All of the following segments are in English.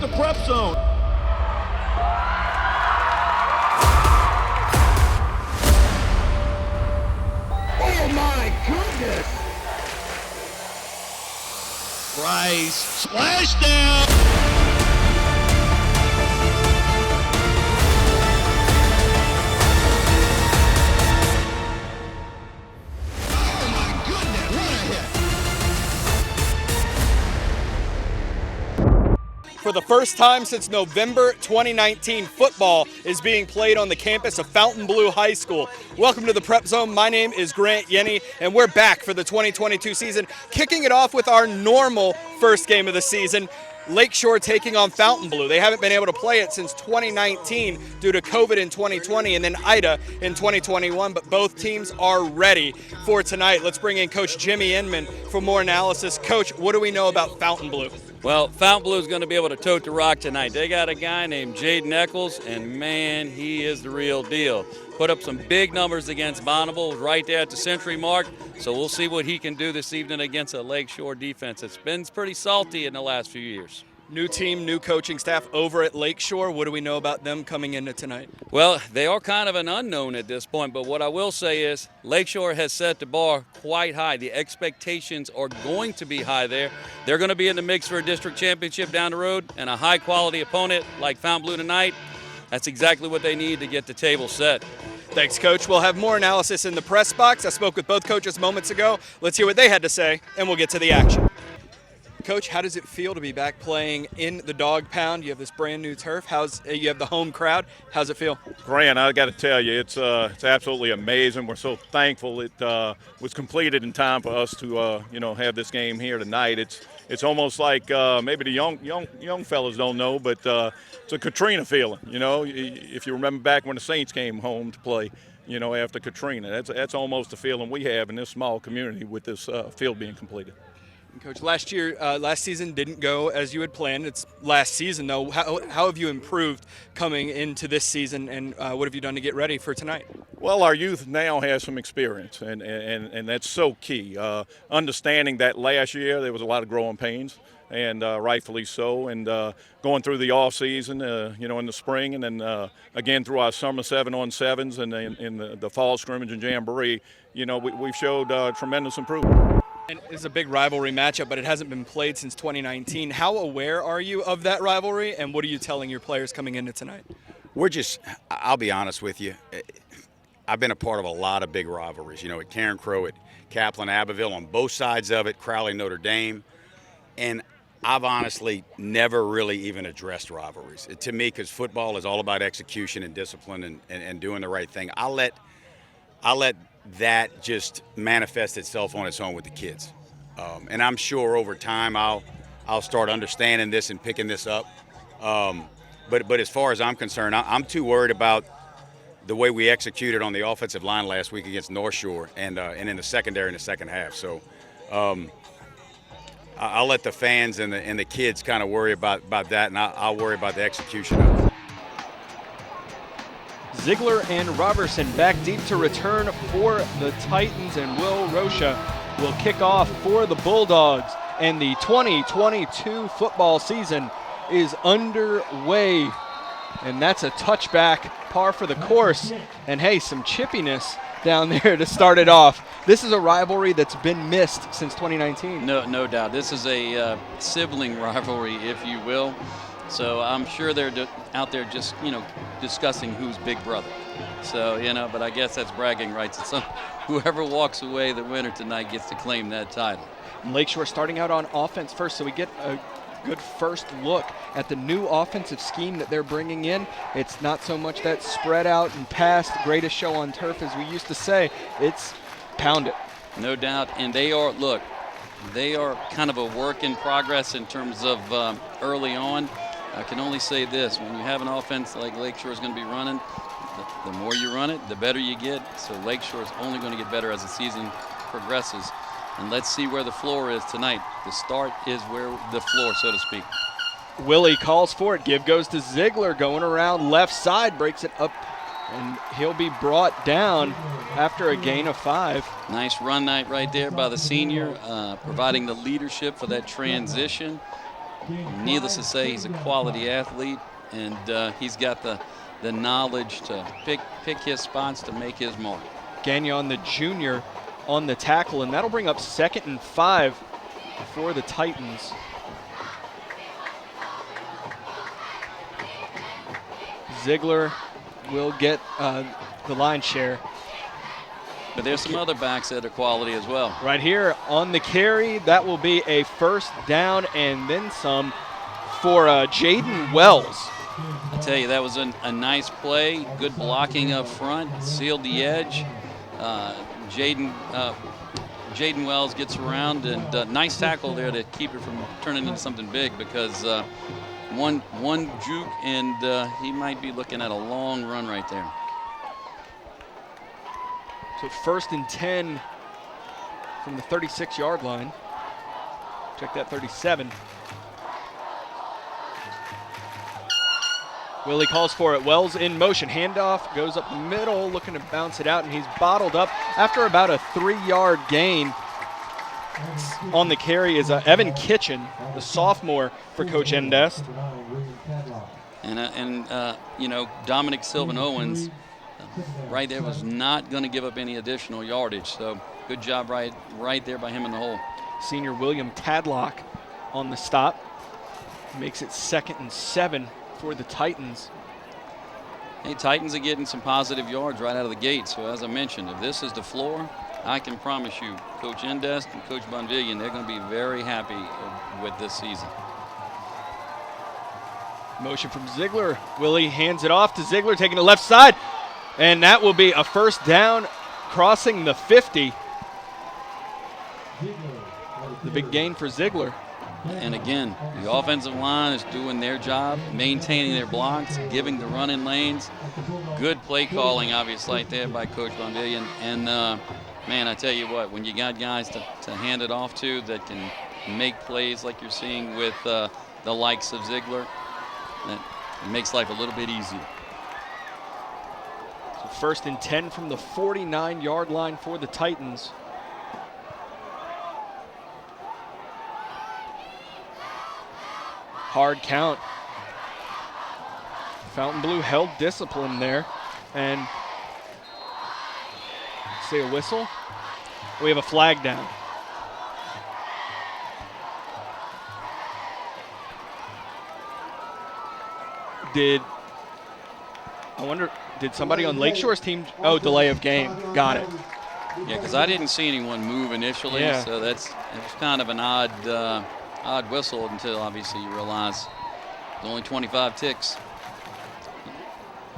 the prep zone. Oh my goodness! Rice, splashdown! Oh my goodness, what a hit! For the first time since November 2019, football is being played on the campus of Fontainebleau High School. Welcome to the Prep Zone. My name is Grant Yenny, and we're back for the 2022 season, kicking it off with our normal first game of the season. Lakeshore taking on Fontainebleau. They haven't been able to play it since 2019 due to COVID in 2020 and then Ida in 2021, but both teams are ready for tonight. Let's bring in Coach Jimmy Inman for more analysis. Coach, what do we know about Fontainebleau? Well, Fontainebleau is going to be able to tote the rock tonight. They got a guy named Jaden Eccles, and man, he is the real deal. Put up some big numbers against Bonneville right there at the century mark, so we'll see what he can do this evening against a Lakeshore defense. It's been pretty salty in the last few years. New team, new coaching staff over at Lakeshore. What do we know about them coming into tonight? Well, they are kind of an unknown at this point, but what I will say is Lakeshore has set the bar quite high. The expectations are going to be high there. They're going to be in the mix for a district championship down the road, and a high-quality opponent like Fontainebleau tonight, that's exactly what they need to get the table set. Thanks, Coach. We'll have more analysis in the press box. I spoke with both coaches moments ago. Let's hear what they had to say, and we'll get to the action. Coach, how does it feel to be back playing in the Dog Pound? You have this brand new turf. You have the home crowd. How's it feel? Grant, I got to tell you, it's absolutely amazing. We're so thankful it was completed in time for us to have this game here tonight. It's almost like maybe the young fellas don't know, but it's a Katrina feeling. If you remember back when the Saints came home to play, after Katrina, that's almost the feeling we have in this small community with this field being completed. Coach, last season didn't go as you had planned. It's last season, though. How have you improved coming into this season, and what have you done to get ready for tonight? Well, our youth now has some experience, and that's so key. Understanding that last year there was a lot of growing pains, and rightfully so, and going through the off season, in the spring, and then again through our summer 7-on-7s and in the fall scrimmage and jamboree, we've showed tremendous improvement. And it's a big rivalry matchup, but it hasn't been played since 2019. How aware are you of that rivalry, and what are you telling your players coming into tonight? I'll be honest with you, I've been a part of a lot of big rivalries, at Karen Crow, at Kaplan, Abbeville, on both sides of it, Crowley, Notre Dame, and I've honestly never really even addressed rivalries. To me, because football is all about execution and discipline and doing the right thing, I'll let that just manifest itself on its own with the kids. And I'm sure over time I'll start understanding this and picking this up. But as far as I'm concerned, I'm too worried about the way we executed on the offensive line last week against North Shore and in the secondary in the second half. So I'll let the fans and the kids kind of worry about that, and I'll worry about the execution of it. Ziegler and Robertson back deep to return for the Titans, and Will Rocha will kick off for the Bulldogs. And the 2022 football season is underway. And that's a touchback, par for the course. And hey, some chippiness down there to start it off. This is a rivalry that's been missed since 2019. No doubt. This is a sibling rivalry, if you will. So I'm sure they're out there just, discussing who's big brother. So, but I guess that's bragging rights. It's whoever walks away the winner tonight gets to claim that title. Lakeshore starting out on offense first, so we get a good first look at the new offensive scheme that they're bringing in. It's not so much that spread out and pass, the greatest show on turf, as we used to say. It's pound it. No doubt, and they are kind of a work in progress in terms of early on. I can only say this, when you have an offense like Lakeshore is going to be running, the more you run it, the better you get. So Lakeshore is only going to get better as the season progresses. And let's see where the floor is tonight. The start is where the floor, so to speak. Willie calls for it. Give goes to Ziegler, going around left side, breaks it up, and he'll be brought down after a gain of 5. Nice run night right there by the senior, providing the leadership for that transition. needless to say, he's a quality athlete, and he's got the knowledge to pick his spots to make his mark. Gagnon, the junior, on the tackle, and that'll bring up 2nd and 5 for the Titans. Ziegler will get the line share. But there's some other backs that are quality as well. Right here on the carry, that will be a 1st down and then some for Jaden Wells. I tell you, that was a nice play. Good blocking up front, sealed the edge. Jaden Wells gets around, and nice tackle there to keep it from turning into something big, because one juke and he might be looking at a long run right there. So 1st and 10 from the 36-yard line. Check that, 37. Willie calls for it. Wells in motion. Handoff goes up the middle, looking to bounce it out, and he's bottled up after about a 3-yard gain. On the carry is Evan Kitchen, the sophomore for Coach Endest. And you know, Dominic Sylvan Owens right there was not going to give up any additional yardage. So good job right there by him in the hole. Senior William Tadlock on the stop. Makes it 2nd and 7 for the Titans. Hey, Titans are getting some positive yards right out of the gate. So as I mentioned, if this is the floor, I can promise you, Coach Endest and Coach Bonvillian, they're going to be very happy with this season. Motion from Ziegler. Willie hands it off to Ziegler, taking the left side. And that will be a 1st down, crossing the 50. The big gain for Ziegler. And again, the offensive line is doing their job, maintaining their blocks, giving the running lanes. Good play calling, obviously, right there by Coach Bonvillian. And, man, I tell you what, when you got guys to hand it off to that can make plays like you're seeing with the likes of Ziegler, that makes life a little bit easier. So 1st and 10 from the 49-yard line for the Titans. Hard count. Fontainebleau held discipline there. And say a whistle. We have a flag down. Did somebody on Lakeshore's team? Oh, delay of game. Got it. Yeah, because I didn't see anyone move initially, Yeah. so it was kind of an odd whistle until obviously you realize there's only 25 ticks.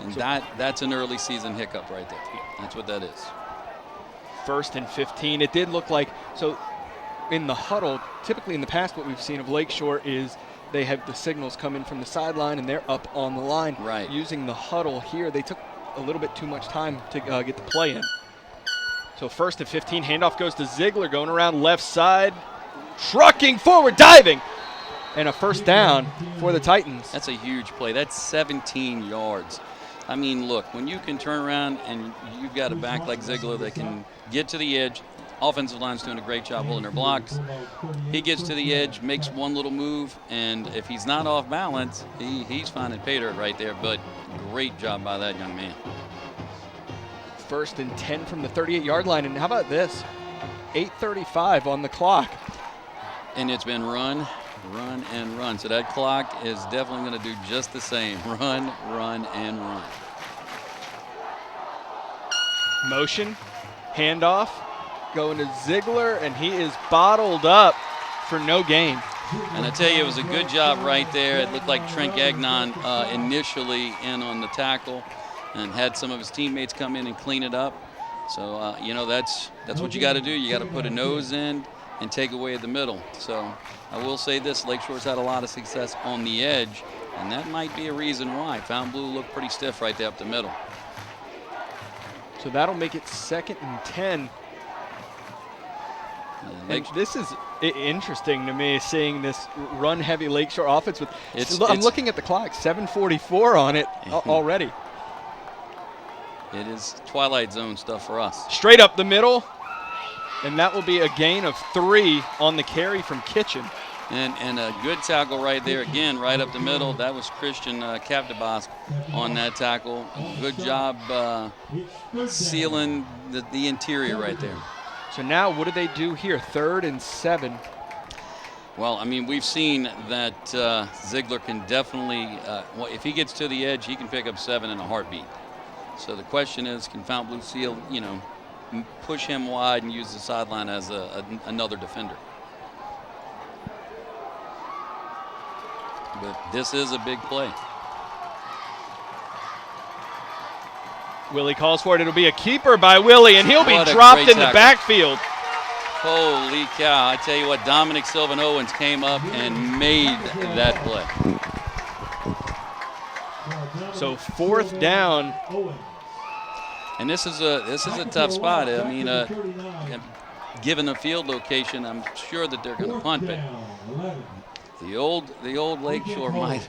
And that's an early season hiccup right there. That's what that is. 1st and 15. It did look like, so in the huddle, typically in the past what we've seen of Lakeshore is they have the signals come in from the sideline and they're up on the line. Right. Using the huddle here, they took a little bit too much time to get the play in. So 1st and 15, handoff goes to Ziegler, going around left side, trucking forward, diving, and a 1st down for the Titans. That's a huge play. That's 17 yards. I mean, look, when you can turn around and you've got a back like Ziegler that can get to the edge, offensive line's doing a great job holding their blocks. He gets to the edge, makes one little move, and if he's not off balance, he's finding pay dirt right there. But great job by that young man. 1st and 10 from the 38-yard line, and how about this? 8:35 on the clock. And it's been run, and run. So that clock is definitely going to do just the same. Run, and run. Motion, handoff, going to Ziegler, and he is bottled up for no gain. And I tell you, it was a good job right there. It looked like Trent Gagnon initially in on the tackle and had some of his teammates come in and clean it up. So, you know, that's what you got to do. You got to put a nose in and take away the middle. So I will say this, Lakeshore's had a lot of success on the edge, and that might be a reason why. Fontainebleau looked pretty stiff right there up the middle. So that'll make it 2nd and 10. And this is interesting to me, seeing this run-heavy Lakeshore offense. I'm looking at the clock, 7:44 on it already. It is Twilight Zone stuff for us. Straight up the middle, and that will be a gain of 3 on the carry from Kitchen. And a good tackle right there, again, right up the middle. That was Christian Capdebas on that tackle. Good job sealing the interior right there. So now what do they do here? 3rd and 7. Well, I mean, we've seen that Ziegler can definitely, if he gets to the edge, he can pick up 7 in a heartbeat. So the question is, can Fontainebleau seal, push him wide and use the sideline as another defender? But this is a big play. Willie calls for it. It'll be a keeper by Willie, and he'll be What a dropped great in the tackle. backfield. Holy cow. I tell you what, Dominic Sylvan Owens came up and made that play. So 4th down. And this is a tough spot. I mean, given the field location, I'm sure that they're going to punt, but the old Lakeshore might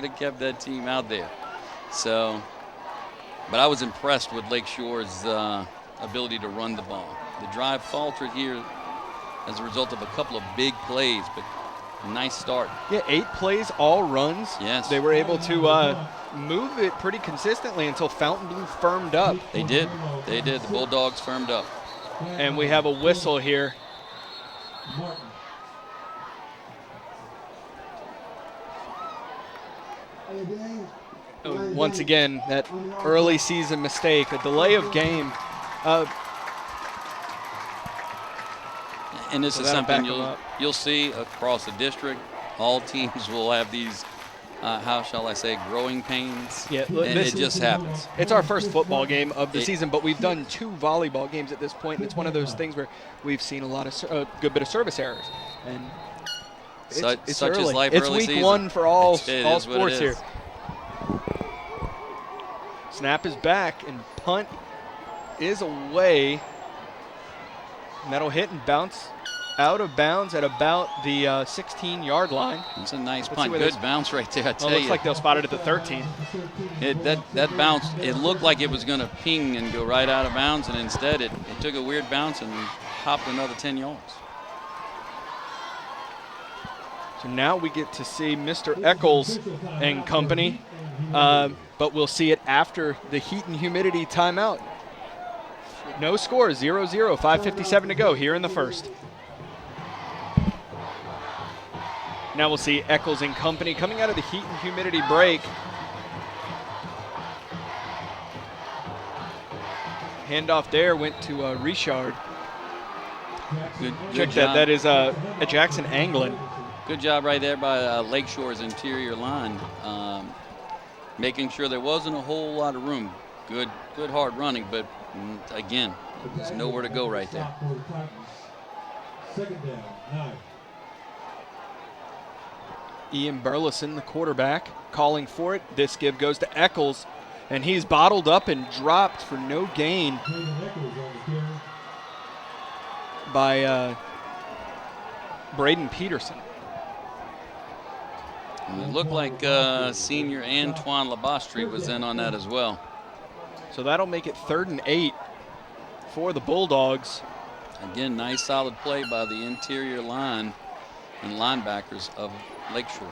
have kept that team out there. So, but I was impressed with Lakeshore's ability to run the ball. The drive faltered here as a result of a couple of big plays, but a nice start. Yeah, 8 plays, all runs. Yes. They were able to move it pretty consistently until Fontainebleau firmed up. They did. They did. The Bulldogs firmed up. And we have a whistle here. Once again, that early season mistake, a delay of game. And this So is that'll back something them up. you'll see across the district. All teams will have these, how shall I say, growing pains. Yeah, and this it just happens. It's our first football game of the season, but we've done 2 volleyball games at this point, and it's one of those things where we've seen a lot of good bit of service errors. And it's Such early. is life It's early week season. 1 for all It is what it sports is. here. Snap is back, and punt is away. And that'll hit and bounce out of bounds at about the 16-yard line. It's a nice Let's see punt. where Good this- bounce right there, I Oh, tell looks you. like they'll spot it at the 13. That bounce, it looked like it was going to ping and go right out of bounds, and instead it took a weird bounce and hopped another 10 yards. So now we get to see Mr. Eccles and company, but we'll see it after the heat and humidity timeout. No score, 0-0, 5:57 to go here in the first. Now we'll see Eccles and company coming out of the heat and humidity break. Handoff there went to Richard. Good Check job. that is a Jackson Anglin. Good job right there by Lakeshore's interior line, making sure there wasn't a whole lot of room. Good hard running, but again, there's nowhere to go right there. 2nd down, 9. Ian Burleson, the quarterback, calling for it. This give goes to Eccles, and he's bottled up and dropped for no gain by Braden Peterson. And it looked like senior Antoine Labastri was in on that as well. So that'll make it 3rd and 8 for the Bulldogs. Again, nice solid play by the interior line and linebackers of Lakeshore.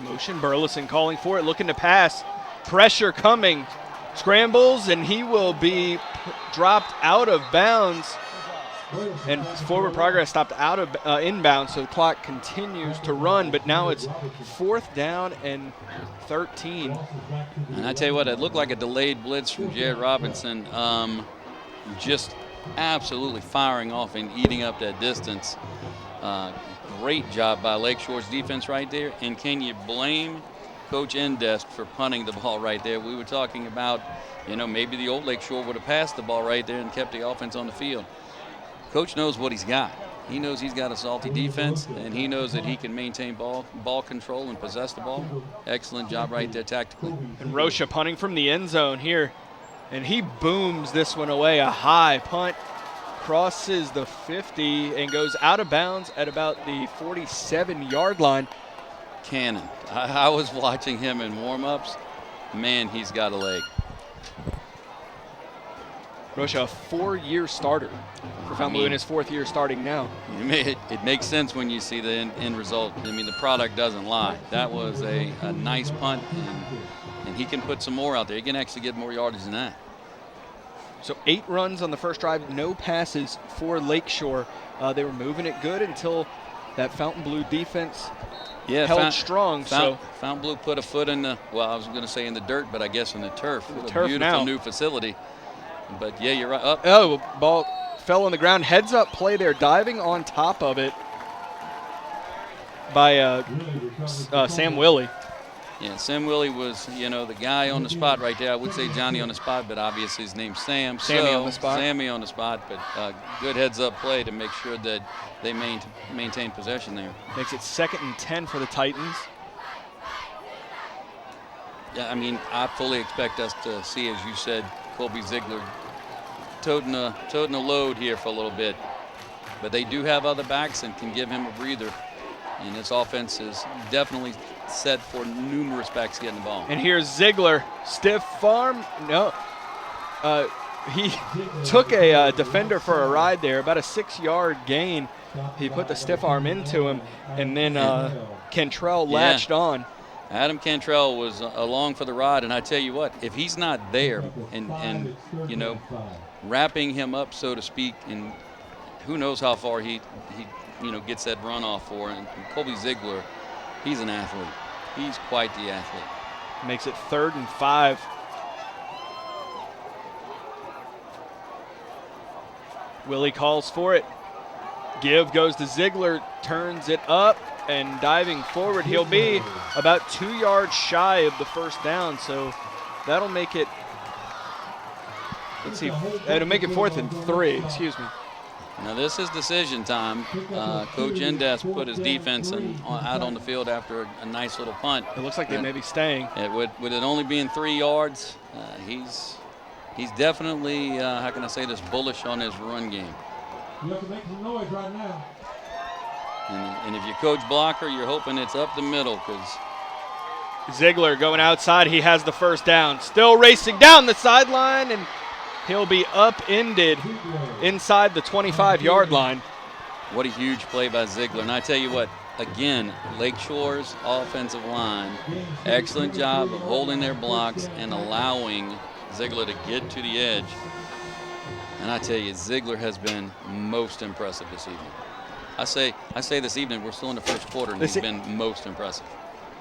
Motion, Burleson calling for it, looking to pass. Pressure coming. Scrambles, and he will be dropped out of bounds. And forward progress stopped out of inbounds, so the clock continues to run, but now it's 4th down and 13. And I tell you what, it looked like a delayed blitz from Jared Robinson, just absolutely firing off and eating up that distance. Great job by Lakeshore's defense right there. And can you blame Coach Endest for punting the ball right there? We were talking about, maybe the old Lakeshore would have passed the ball right there and kept the offense on the field. Coach knows what he's got. He knows he's got a salty defense, and he knows that he can maintain ball control and possess the ball. Excellent job right there tactically. And Rocha punting from the end zone here, and he booms this one away. A high punt, crosses the 50 and goes out of bounds at about the 47-yard line. Cannon. I was watching him in warm-ups. Man, he's got a leg. Rocha, a 4-year starter. for Fontainebleau in his 4th year starting now. It makes sense when you see the end result. I mean, the product doesn't lie. That was a nice punt, and he can put some more out there. He can actually get more yardage than that. So 8 runs on the first drive, no passes for Lakeshore. They were moving it good until that Fontainebleau defense held strong. Fontainebleau put a foot in the, well, I was going to say in the dirt, but I guess in the turf. The a turf beautiful now. new facility. But yeah, you're right. Oh, ball fell on the ground. Heads up play there, diving on top of it by Sam Willie. Yeah, Sam Willie was, the guy on the spot right there. I would say Johnny on the spot, but obviously his name's Sam. Sammy on the spot. Sammy on the spot, but good heads-up play to make sure that they maintain possession there. Makes it 2nd and 10 for the Titans. Yeah, I mean, I fully expect us to see, as you said, Colby Ziegler toting a load here for a little bit. But they do have other backs and can give him a breather. And this offense is definitely set for numerous backs getting the ball. And here's Ziegler, stiff arm. No. He took a defender for a ride there, about a 6-yard gain. He put the stiff arm into him, and then Cantrell latched on. Adam Cantrell was along for the ride, and I tell you what, if he's not there and wrapping him up, so to speak, and who knows how far he gets that run off for. And Colby Ziegler, he's an athlete. He's quite the athlete. Makes it 3rd and 5. Willie calls for it. Give goes to Ziegler, turns it up, and diving forward, he'll be about 2 yards shy of the first down. So that'll make it, let's see, it'll make it 4th and 3, excuse me. Now this is decision time. Coach Indes put his defense out on the field after a nice little punt. It looks like they may be staying. With it only being 3 yards, he's definitely, how can I say this, bullish on his run game. You have to make some noise right now. And if you coach blocker, you're hoping it's up the middle, because Ziegler going outside. He has the first down. Still racing down the sideline, and he'll be upended inside the 25-yard line. What a huge play by Ziegler. And I tell you what, again, Lakeshore's offensive line, excellent job of holding their blocks and allowing Ziegler to get to the edge. And I tell you, Ziegler has been most impressive this evening. I say this evening, we're still in the first quarter, and he's been most impressive.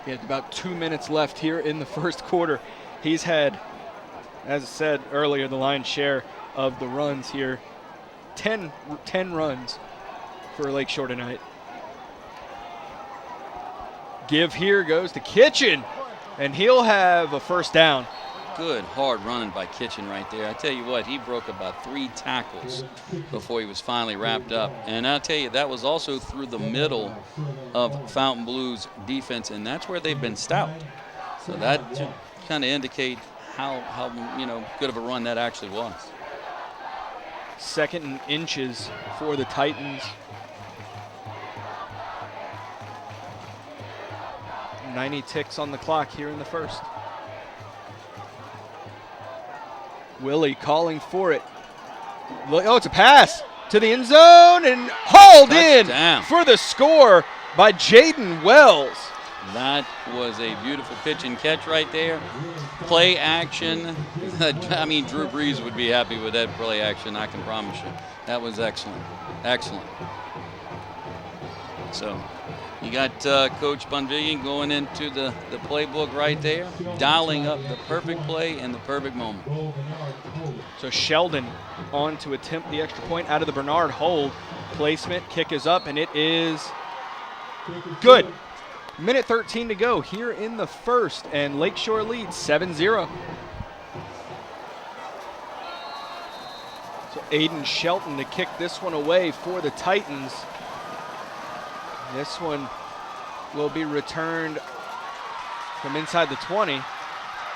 He had about 2 minutes left here in the first quarter. He's had, as I said earlier, the lion's share of the runs here. 10 runs for Lakeshore tonight. Give here goes to Kitchen, and he'll have a first down. Good hard running by Kitchen right there. I tell you what, he broke about 3 tackles before he was finally wrapped up. And I'll tell you, that was also through the middle of Fontainebleau's defense, and that's where they've been stout. So that should kind of indicate how good of a run that actually was. 2nd and inches for the Titans. 90 ticks on the clock here in the first. Willie calling for it. Oh, it's a pass to the end zone and hauled Touchdown. In for the score by Jaden Wells. That was a beautiful pitch and catch right there. Play action. I mean, Drew Brees would be happy with that play action, I can promise you. That was excellent. Excellent. So you got Coach Bonvillian going into the playbook right there, dialing up the perfect play in the perfect moment. So Sheldon on to attempt the extra point out of the Bernard hold. Placement, kick is up, and it is good. Minute 13 to go here in the first, and Lakeshore leads 7-0. So Aiden Shelton to kick this one away for the Titans. This one will be returned from inside the 20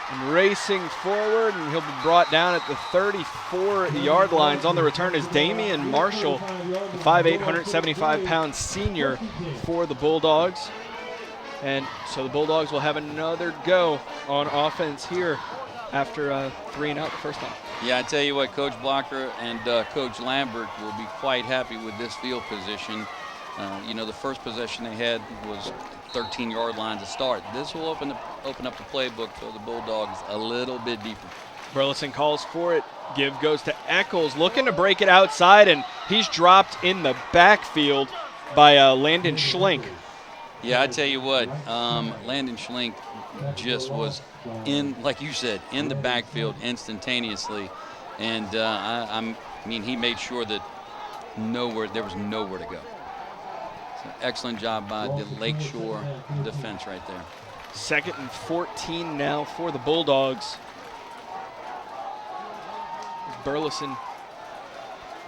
and racing forward, and he'll be brought down at the 34-yard lines. On the return is Damian Marshall, the 5'8", 175-pound senior for the Bulldogs. And so the Bulldogs will have another go on offense here after 3 and out the first time. Yeah, I tell you what, Coach Blocker and Coach Lambert will be quite happy with this field position. You know, the first possession they had was 13-yard line to start. This will open up the playbook for the Bulldogs a little bit deeper. Burleson calls for it. Give goes to Eccles, looking to break it outside, and he's dropped in the backfield by Landon Schlink. Yeah, I tell you what, Landon Schlink just was in, like you said, in the backfield instantaneously, and I mean, he made sure that there was nowhere to go. So excellent job by the Lakeshore defense right there. 2nd and 14 now for the Bulldogs. Burleson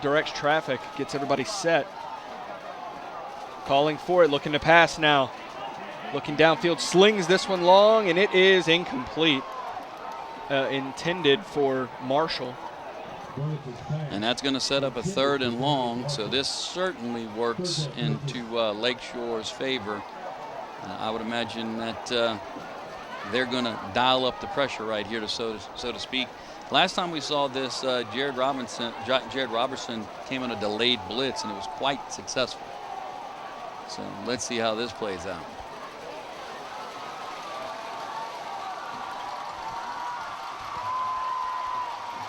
directs traffic, gets everybody set. Calling for it, looking to pass now. Looking downfield, slings this one long, and it is incomplete. Intended for Marshall. And that's going to set up a 3rd and long, so this certainly works into Lakeshore's favor. I would imagine that they're going to dial up the pressure right here, so to speak. Last time we saw this, Jared Robertson came on a delayed blitz, and it was quite successful. So let's see how this plays out.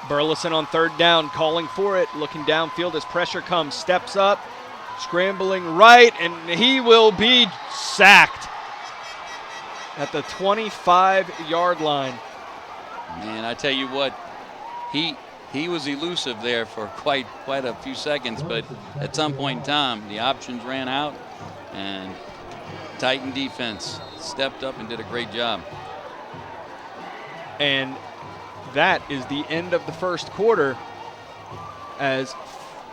Burleson on 3rd down, calling for it, looking downfield as pressure comes, steps up, scrambling right, and he will be sacked at the 25-yard line. Man, I tell you what, he was elusive there for quite a few seconds, but at some point in time, the options ran out, and Titan defense stepped up and did a great job. And that is the end of the first quarter as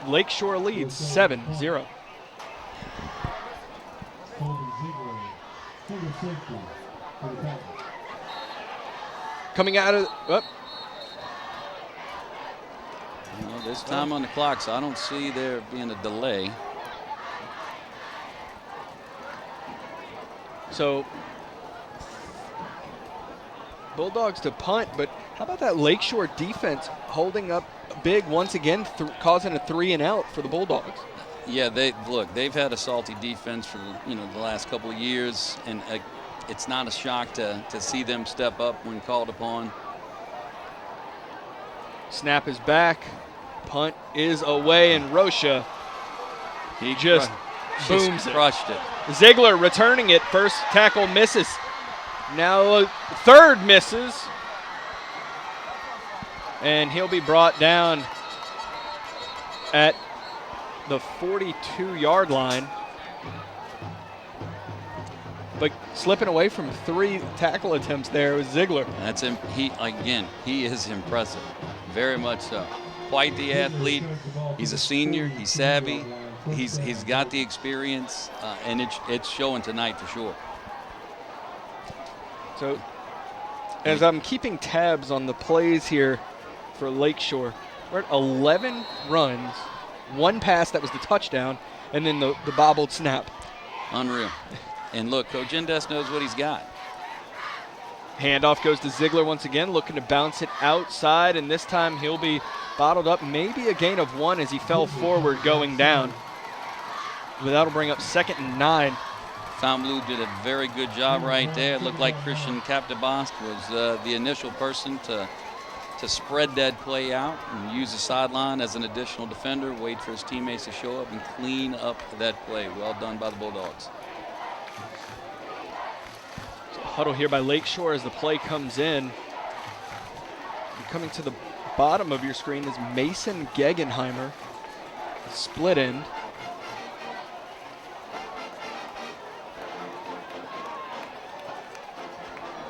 Lakeshore leads 7-0. Coming out of well, there's time on the clock, so I don't see there being a delay. So Bulldogs to punt, but how about that Lakeshore defense holding up big once again, causing a 3-and-out for the Bulldogs? Yeah, they've had a salty defense for the last couple of years, and it's not a shock to see them step up when called upon. Snap is back, punt is away, and Rocha He just booms crushed it. Ziegler returning it, first tackle misses. Now 3rd misses. And he'll be brought down at the 42-yard line. But slipping away from 3 tackle attempts there was Ziegler. That's him. He is impressive. Very much so. Quite the athlete. He's a senior. He's savvy. He's got the experience, and it's showing tonight for sure. So as I'm keeping tabs on the plays here for Lakeshore, we're at 11 runs, 1 pass that was the touchdown, and then the bobbled snap. Unreal. And look, Coach Indes knows what he's got. Handoff goes to Ziegler once again, looking to bounce it outside, and this time he'll be bottled up. Maybe a gain of 1 as he fell forward going down. But that'll bring up 2nd and 9. Fontainebleau did a very good job right there. It looked like Christian Capdebast was the initial person to spread that play out and use the sideline as an additional defender, wait for his teammates to show up and clean up that play. Well done by the Bulldogs. So huddle here by Lakeshore as the play comes in. And coming to the bottom of your screen is Mason Gegenheimer, split end.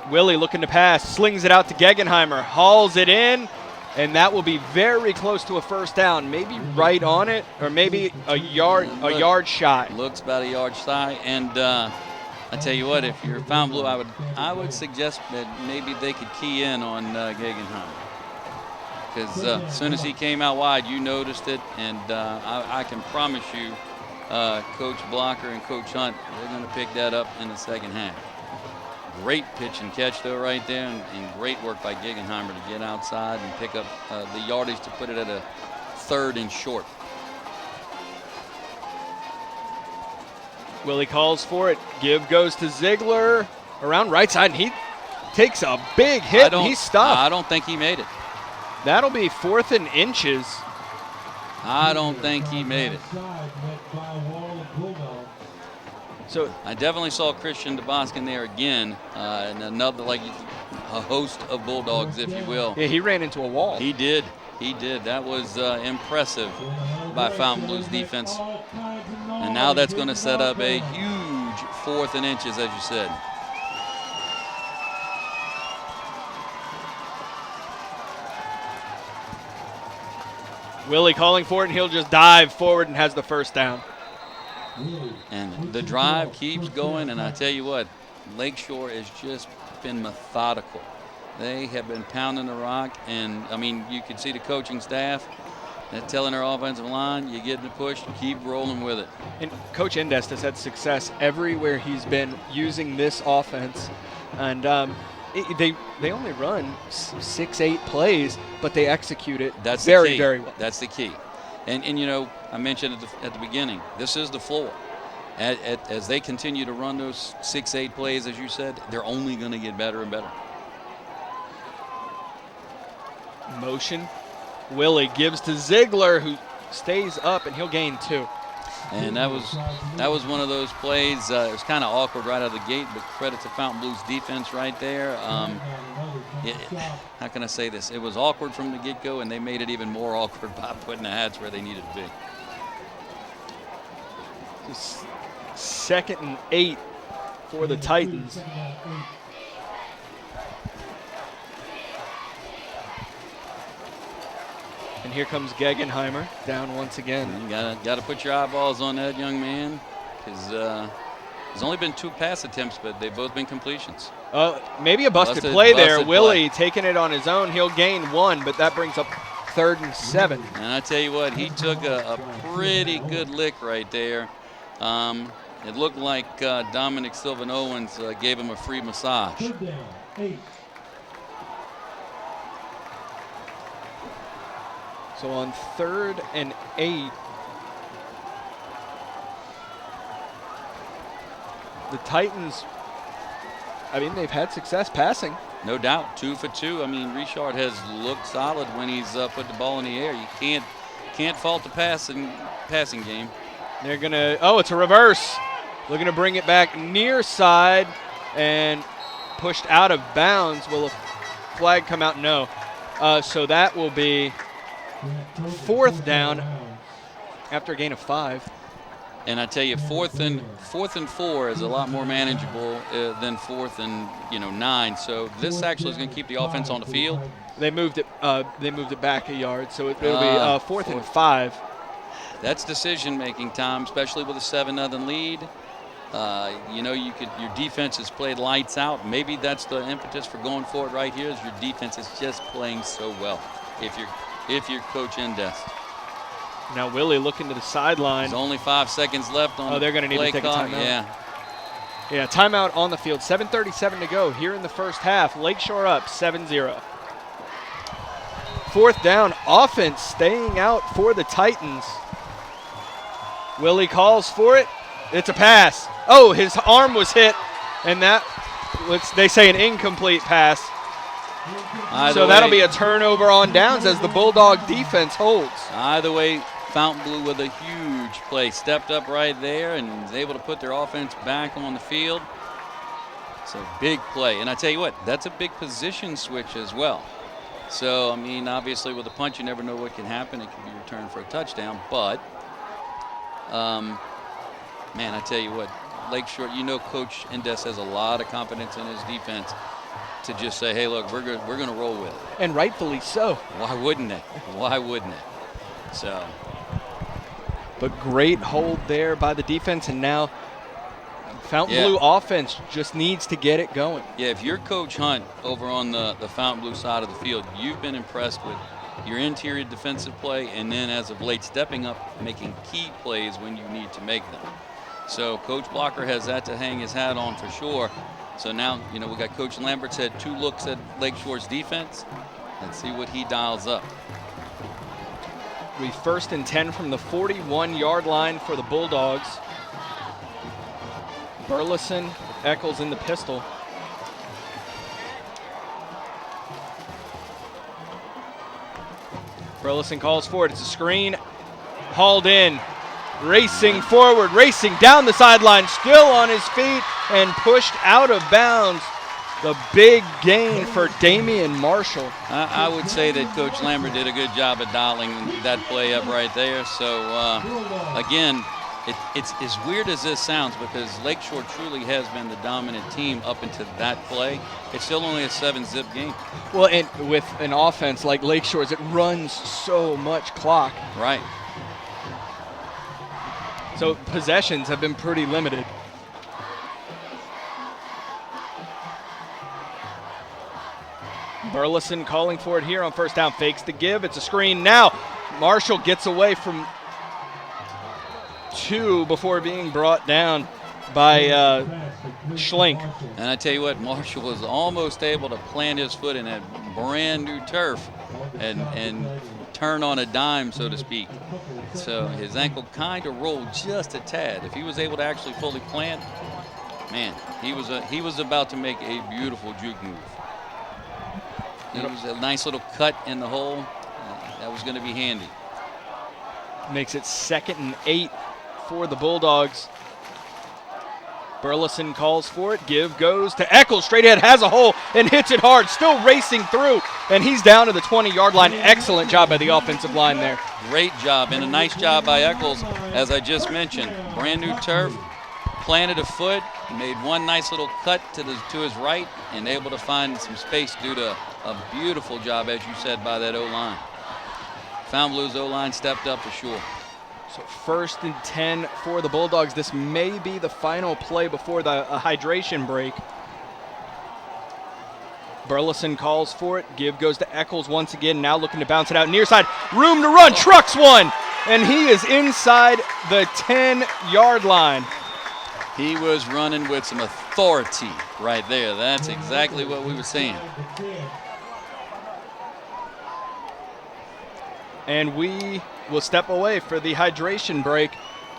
Willie looking to pass, slings it out to Gegenheimer, hauls it in, and that will be very close to a first down, maybe right on it, or maybe a yard shy. Looks about a yard shy, and I tell you what, if you're Fontainebleau, I would suggest that maybe they could key in on Gegenheimer, because as soon as he came out wide, you noticed it, and I can promise you, Coach Blocker and Coach Hunt, they're going to pick that up in the second half. Great pitch and catch, though, right there, and great work by Guggenheimer to get outside and pick up the yardage to put it at a 3rd and short. Willie calls for it. Give goes to Ziegler around right side, and he takes a big hit, and he's stopped. I don't think he made it. That'll be 4th and inches. I don't think he made it. So I definitely saw Christian DeBoskin there again, and another, like a host of Bulldogs, if you will. yeah, he ran into a wall. He did. He did. That was impressive by Fontainebleau's defense. And now that's going to set up a huge 4th and inches, as you said. Willie calling for it, and he'll just dive forward and has the first down. And the drive keeps going, and I tell you what, Lakeshore has just been methodical. They have been pounding the rock, and, I mean, you can see the coaching staff telling their offensive line, you get in the push, keep rolling with it. And Coach Endest has had success everywhere he's been using this offense. And they only run 6-8 plays, but they execute it very well. That's the key. And you know, I mentioned at the beginning, this is the floor. As they continue to run those 6-8 plays, as you said, they're only going to get better and better. Motion. Willie gives to Ziegler, who stays up, and he'll gain 2. And that was one of those plays. It was kind of awkward right out of the gate, but credit to Fontainebleau's defense right there. How can I say this? It was awkward from the get-go, and they made it even more awkward by putting the hats where they needed to be. Just 2nd and 8 for the Titans. And here comes Guggenheimer down once again. You gotta put your eyeballs on that young man, because there's only been 2 pass attempts, but they've both been completions. Maybe a busted play there. Willie taking it on his own. He'll gain 1, but that brings up 3rd and 7. And I tell you what, he took a pretty good lick right there. It looked like Dominic Sylvan Owens gave him a free massage. So on 3rd and 8, the Titans, I mean, they've had success passing. No doubt, 2 for 2. I mean, Richard has looked solid when he's put the ball in the air. You can't fault the passing game. They're gonna, it's a reverse. Looking to bring it back near side and pushed out of bounds. Will a flag come out? No. So that will be 4th down after a gain of 5. And I tell you, 4th and 4 is a lot more manageable than 4th and 9. So this actually is going to keep the offense on the field. They moved it back a yard, so it'll be 4th and 5. That's decision-making time, especially with a 7-0 lead. Your defense has played lights out. Maybe that's the impetus for going forward right here. Is your defense is just playing so well. If you're Coach Endest. Now Willie looking to the sideline. There's only 5 seconds left on. They're going to need to take a timeout. Yeah, timeout on the field. 7:37 to go here in the first half. Lakeshore up 7-0. 4th down, offense staying out for the Titans. Willie calls for it. It's a pass. Oh, his arm was hit, and they say an incomplete pass. So that'll be a turnover on downs as the Bulldog defense holds. Either way, Fontainebleau with a huge play. Stepped up right there and was able to put their offense back on the field. It's a big play. And I tell you what, that's a big position switch as well. So, I mean, obviously with a punch, you never know what can happen. It can be returned for a touchdown. But, man, I tell you what, Lakeshore, Coach Endest has a lot of confidence in his defense to just say, hey, look, we're going to roll with it. And rightfully so. Why wouldn't it? Why wouldn't it? So. But great hold there by the defense, and now Fontainebleau offense just needs to get it going. Yeah, if you're Coach Hunt over on the Fontainebleau side of the field, you've been impressed with your interior defensive play, and then as of late, stepping up, making key plays when you need to make them. So Coach Blocker has that to hang his hat on for sure. So now, we got Coach Lambert's had 2 looks at Lakeshore's defense. Let's see what he dials up. We 1st and 10 from the 41-yard line for the Bulldogs. Burleson, Eccles in the pistol. Burleson calls for it. It's a screen. Hauled in. Racing forward, racing down the sideline, still on his feet and pushed out of bounds. The big gain for Damian Marshall. I would say that Coach Lambert did a good job at dialing that play up right there. So, again, it's as weird as this sounds because Lakeshore truly has been the dominant team up into that play. It's still only a 7-zip game. Well, and with an offense like Lakeshore's, it runs so much clock. Right. So possessions have been pretty limited. Burleson calling for it here on 1st down. Fakes the give. It's a screen now. Marshall gets away from 2 before being brought down by Schlink. And I tell you what, Marshall was almost able to plant his foot in that brand new turf and turn on a dime, so to speak. So his ankle kind of rolled just a tad. If he was able to actually fully plant, man, he was about to make a beautiful juke move. It was a nice little cut in the hole. That was going to be handy. Makes it 2nd and 8 for the Bulldogs. Burleson calls for it. Give goes to Eccles. Straight ahead, has a hole and hits it hard. Still racing through, and he's down to the 20-yard line. Excellent job by the offensive line there. Great job, and a nice job by Eccles, as I just mentioned. Brand new turf, planted a foot, made one nice little cut to his right, and able to find some space due to a beautiful job, as you said, by that O-line. Fontainebleau's O-line stepped up for sure. So 1st and 10 for the Bulldogs. This may be the final play before the hydration break. Burleson calls for it. Give goes to Eccles once again. Now looking to bounce it out near side. Room to run. Trucks one. And he is inside the 10-yard line. He was running with some authority right there. That's exactly what we were saying. And we will step away for the hydration break.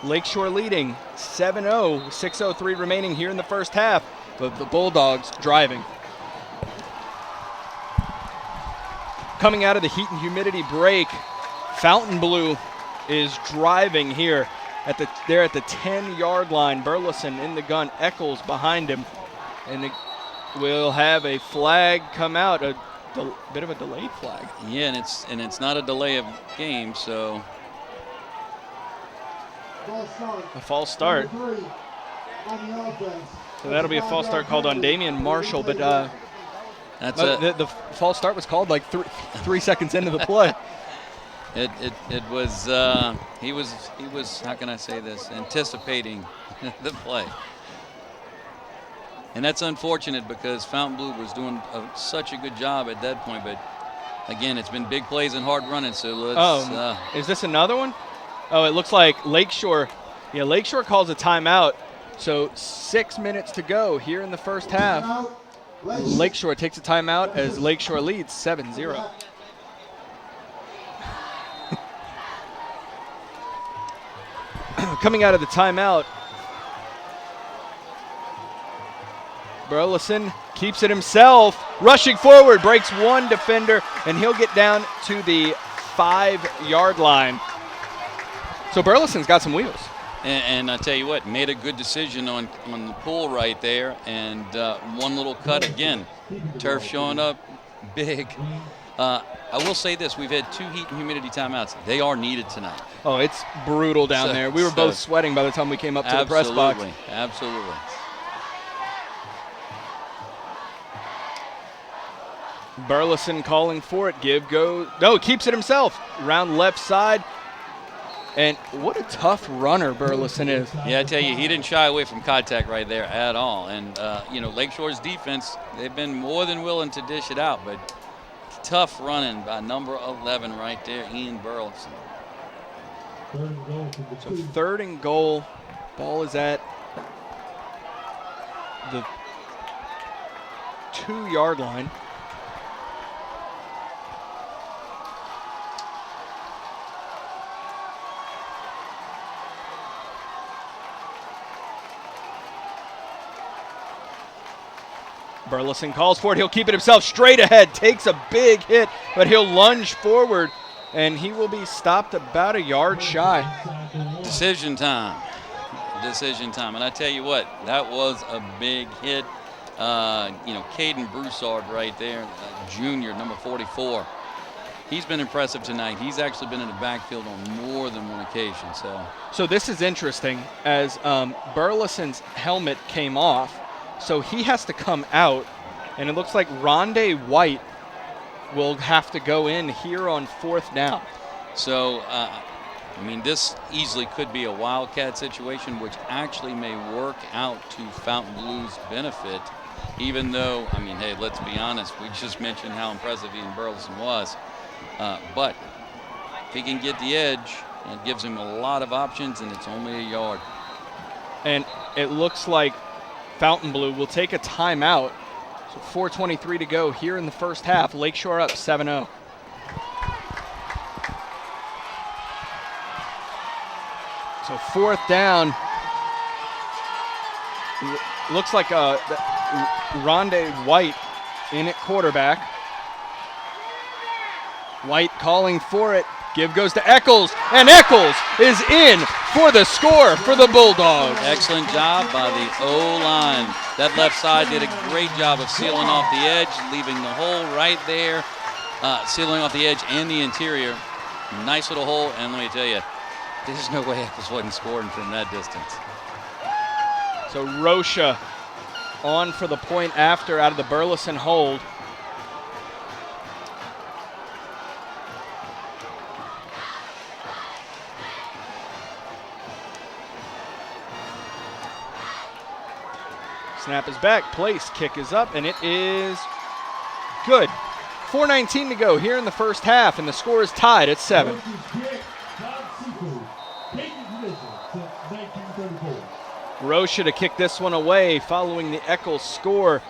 Lakeshore leading 7-0, 6:03 remaining here in the 1st half, but the Bulldogs driving. Coming out of the heat and humidity break, Fontainebleau is driving here. They're at the 10-yard line. Burleson in the gun, Eccles behind him. And we'll have a flag come out, a bit of a delayed flag. Yeah, and it's not a delay of game, so a false start. So that'll be a false start called on Damian Marshall, but the false start was called like 3 seconds into the play. It was he was how can I say this, anticipating the play. And that's unfortunate because Fontainebleau was doing such a good job at that point. But, again, it's been big plays and hard running. So let's is this another one? Oh, it looks like Lakeshore. Yeah, Lakeshore calls a timeout. So 6 minutes to go here in the 1st half. Lakeshore takes a timeout as Lakeshore leads 7-0. Coming out of the timeout, Burleson keeps it himself, rushing forward, breaks one defender, and he'll get down to the 5-yard line. So Burleson's got some wheels. And I tell you what, made a good decision on the pull right there, and one little cut again. Turf showing up big. I will say this, we've had 2 heat and humidity timeouts. They are needed tonight. Oh, it's brutal down there. We were both sweating by the time we came up to the press box. Absolutely. Burleson calling for it. Give goes. No, keeps it himself. Round left side. And what a tough runner Burleson is. Yeah, I tell you, he didn't shy away from contact right there at all. And, Lakeshore's defense, they've been more than willing to dish it out. But tough running by number 11 right there, Ian Burleson. So 3rd and goal. Ball is at the 2-yard line. Burleson calls for it. He'll keep it himself straight ahead. Takes a big hit, but he'll lunge forward, and he will be stopped about a yard shy. Decision time. Decision time. And I tell you what, that was a big hit. Caden Broussard right there, junior, number 44. He's been impressive tonight. He's actually been in the backfield on more than one occasion. So this is interesting, as Burleson's helmet came off, so he has to come out, and it looks like Rondé White will have to go in here on 4th down. So, this easily could be a Wildcat situation, which actually may work out to Fontainebleau's benefit, even though, hey, let's be honest, we just mentioned how impressive Ian Burleson was. But if he can get the edge, it gives him a lot of options, and it's only a yard. And it looks like Fontainebleau will take a timeout. So 4:23 to go here in the first half. Lakeshore up 7-0. So 4th down. Looks like Rondé White in at quarterback. White calling for it. Give goes to Eccles, and Eccles is in for the score for the Bulldogs. Excellent job by the O-line. That left side did a great job of sealing off the edge, leaving the hole right there, sealing off the edge and the interior. Nice little hole, and let me tell you, there's no way Eccles wasn't scoring from that distance. So Rocha on for the point after out of the Burleson hold. Snap is back, place, kick is up, and it is good. 4:19 to go here in the first half, and the score is tied at 7. Rocha to kick this one away following the Eccles score.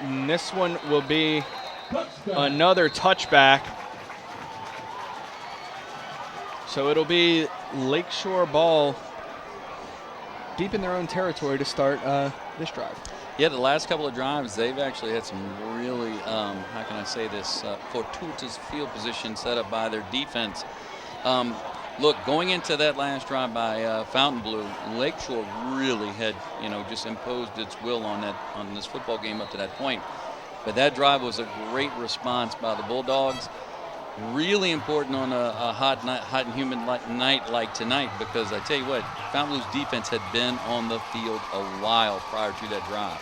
And this one will be another touchback. So it'll be Lakeshore ball deep in their own territory to start this drive. Yeah, the last couple of drives, they've actually had some really, fortuitous field position set up by their defense. Look, going into that last drive by Fontainebleau, Lakeshore really had, just imposed its will on this football game up to that point. But that drive was a great response by the Bulldogs. Really important on a hot and humid night like tonight, because I tell you what, Fontainebleau's defense had been on the field a while prior to that drive.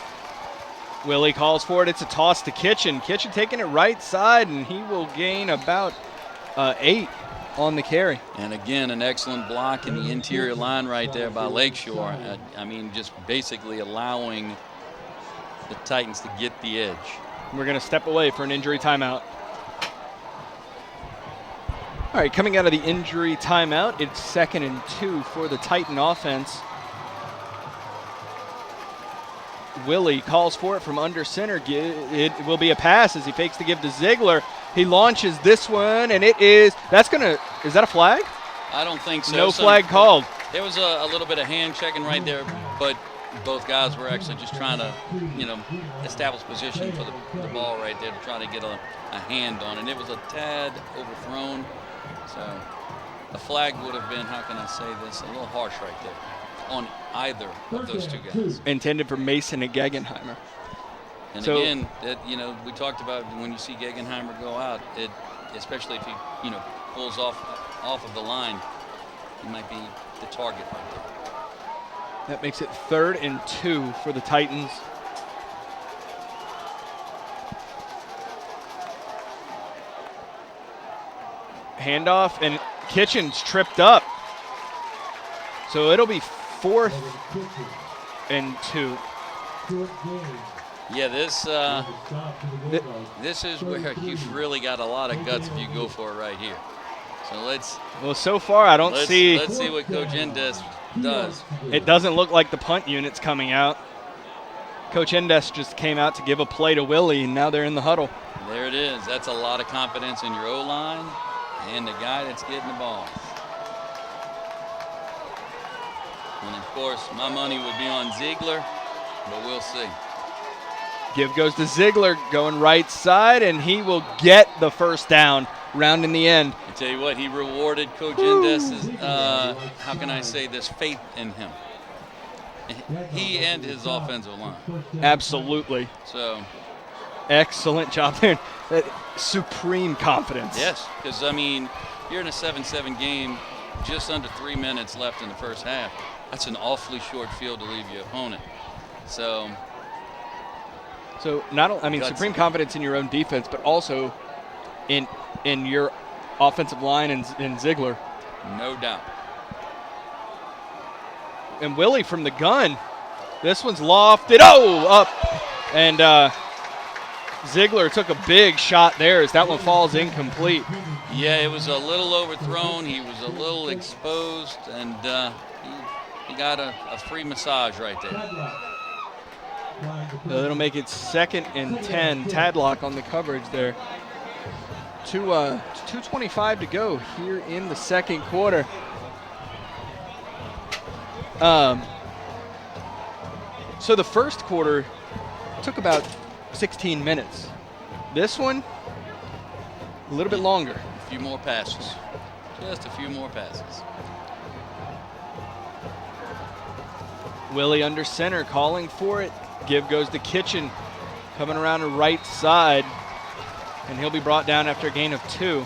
Willie calls for it. It's a toss to Kitchen. Kitchen taking it right side, and he will gain about 8 on the carry. And again, an excellent block in the interior line right there by Lakeshore. Just basically allowing the Titans to get the edge. We're going to step away for an injury timeout. All right, coming out of the injury timeout, it's 2nd and 2 for the Titan offense. Willie calls for it from under center. It will be a pass as he fakes to give to Ziegler. He launches this one, and is that a flag? I don't think so. No flag called. There was a little bit of hand checking right there, but both guys were actually just trying to, establish position for the ball right there to try to get a hand on it. It was a tad overthrown. So a flag would have been, how can I say this, a little harsh right there on either of those two guys. Intended for Mason and Gegenheimer. And again, we talked about when you see Gegenheimer go out, especially if he, pulls off of the line, he might be the target right there. That makes it 3rd and 2 for the Titans. Handoff, and Kitchen's tripped up. So it'll be 4th and 2. Yeah, this is where you've really got a lot of guts if you go for it right here. So so far I don't see. Let's see what Coach Endes does. It doesn't look like the punt unit's coming out. Coach Endes just came out to give a play to Willie, and now they're in the huddle. There it is. That's a lot of confidence in your O-line and the guy that's getting the ball. And, of course, my money would be on Ziegler, but we'll see. Give goes to Ziegler, going right side, and he will get the first down, round in the end. I tell you what, he rewarded Coach Endes's, how can I say this, faith in him. He and his offensive line. Absolutely. So, excellent job there. Supreme confidence. yes, because, I mean, you're in a 7-7 game, just under 3 minutes left in the first half. That's an awfully short field to leave your opponent. So not only, I mean, supreme confidence in your own defense, but also in your offensive line and Ziegler. no doubt. And Willie from the gun. This one's lofted. Oh, up. And Ziegler took a big shot there as that one falls incomplete. Yeah, it was a little overthrown. He was a little exposed, and he got a free massage right there. So that'll make it 2nd and 10. Tadlock on the coverage there. 2:25 to go here in the second quarter. So the first quarter took about 16 minutes. This one, a little bit longer. A few more passes. Just a few more passes. Willie under center, calling for it. Give goes to Kitchen, coming around the right side, and he'll be brought down after a gain of 2.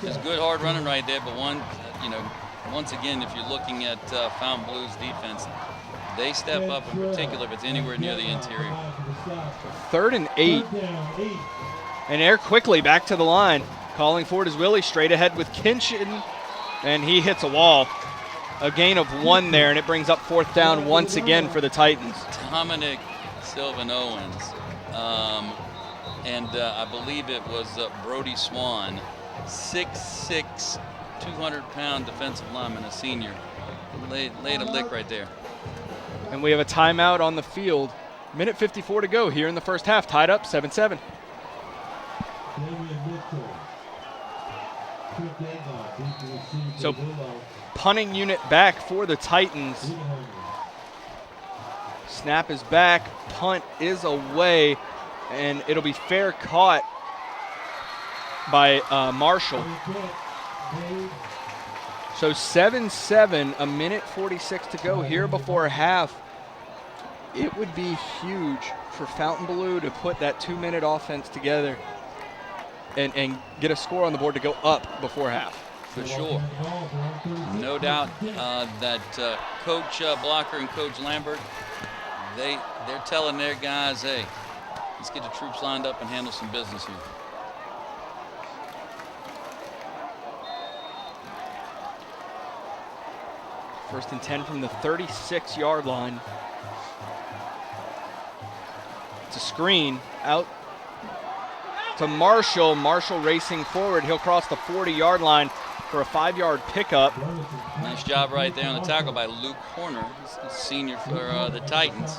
It's good hard running right there, but once again, if you're looking at Fontainebleau's defense, they step up, in particular if it's anywhere near the interior. 3rd and 8. And Air quickly back to the line. Calling for it is Willie, straight ahead with Kitchen, and he hits a wall. A gain of 1 there, and it brings up 4th down once again for the Titans. Dominic Sylvan Owens, and I believe it was Brody Swan, 6'6", 200-pound defensive lineman, a senior. Laid a lick right there. And we have a timeout on the field. Minute 54 to go here in the first half, tied up 7-7. So punting unit back for the Titans. Snap is back, punt is away, and it'll be fair caught by Marshall. So 7-7, a minute 46 to go here before half. It would be huge for Fontainebleau to put that 2-minute offense together and get a score on the board to go up before half. For sure. No doubt that Coach Blocker and Coach Lambert, they're telling their guys, hey, let's get the troops lined up and handle some business here. First and 10 from the 36-yard line. It's a screen out to Marshall. Marshall racing forward. He'll cross the 40-yard line for a 5-yard pickup. Nice job right there on the tackle by Luke Horner, senior for the Titans.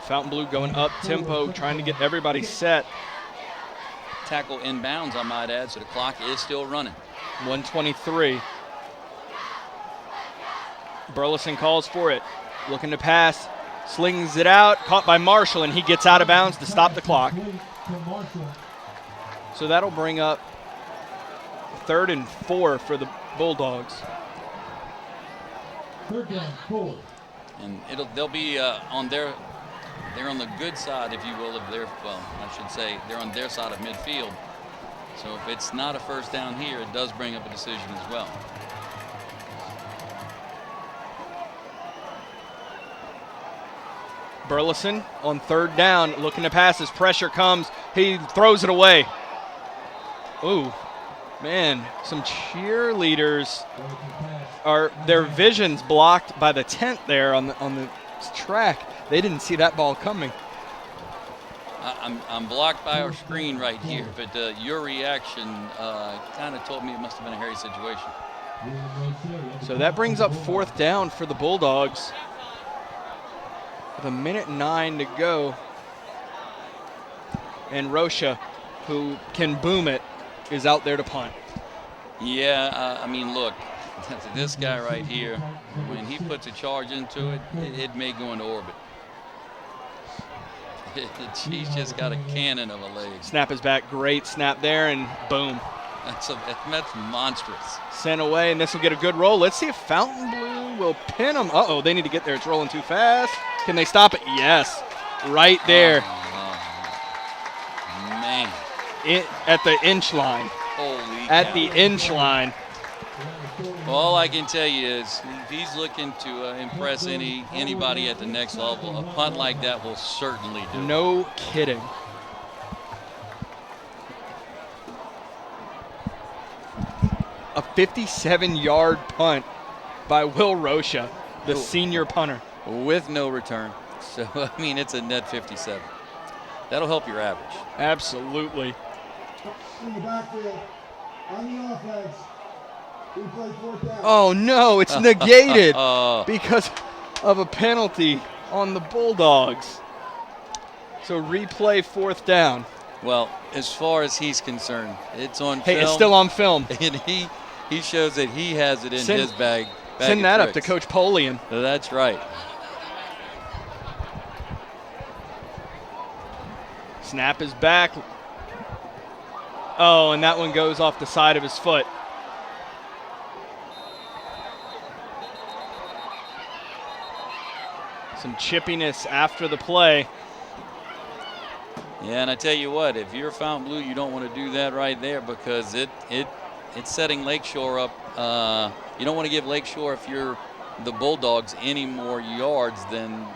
Fontainebleau going up tempo, trying to get everybody set. Tackle inbounds, I might add, so the clock is still running. 1:23. Burleson calls for it, looking to pass, slings it out, caught by Marshall, and he gets out of bounds to stop the clock. So that'll bring up 3rd and 4 for the Bulldogs. 3rd down, 4. And they'll be they're on the good side, if you will, of their, well, I should say, they're on their side of midfield. So if it's not a first down here, it does bring up a decision as well. Burleson on 3rd down, looking to pass as pressure comes. He throws it away. Ooh, man, some cheerleaders their vision's blocked by the tent there on the track. They didn't see that ball coming. I'm blocked by our screen right here, but your reaction kind of told me it must have been a hairy situation. So that brings up 4th down for the Bulldogs. with 1:09 to go. And Rocha, who can boom it, is out there to punt. Yeah, I mean, look, this guy right here, when he puts a charge into it, it may go into orbit. He's just got a cannon of a leg. Snap is back. Great snap there, and boom. That's monstrous. Sent away, and this will get a good roll. Let's see if Fontainebleau will pin them. Uh-oh, they need to get there. It's rolling too fast. Can they stop it? Yes. Right there. Oh, man. At the inch line. Holy At cow. the inch line. All I can tell you is if he's looking to impress anybody at the next level, a punt like that will certainly do. No kidding. A 57-yard punt by Will Rocha, the senior punter. With no return. So, I mean, it's a net 57. That'll help your average. Absolutely. In the backfield, on the offense, we play 4th down. Oh, no, it's negated because of a penalty on the Bulldogs. So replay 4th down. Well, as far as he's concerned, it's on Hey, film. it's still on film. And he shows that he has it in his bag. Send that up to Coach Polian. That's right. Snap is back. Oh, and that one goes off the side of his foot. Some chippiness after the play. Yeah, and I tell you what, if you're Fontainebleau, you don't want to do that right there because it's setting Lakeshore up. You don't want to give Lakeshore, if you're the Bulldogs, any more yards than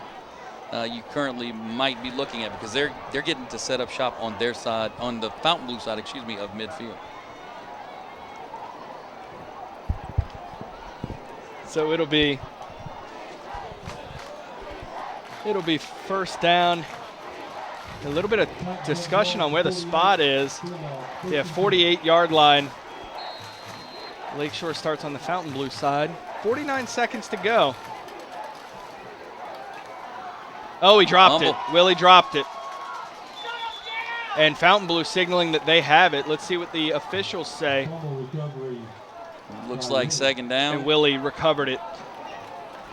you currently might be looking at because they're getting to set up shop on their side, on the Fontainebleau side, of midfield. So it'll be 1st down. A little bit of discussion on where the spot is. Yeah, 48-yard line. Lakeshore starts on the Fontainebleau side. 49 seconds to go. Oh, he dropped it. Willie dropped it. And Fontainebleau signaling that they have it. Let's see what the officials say. Looks like 2nd down. And Willie recovered it.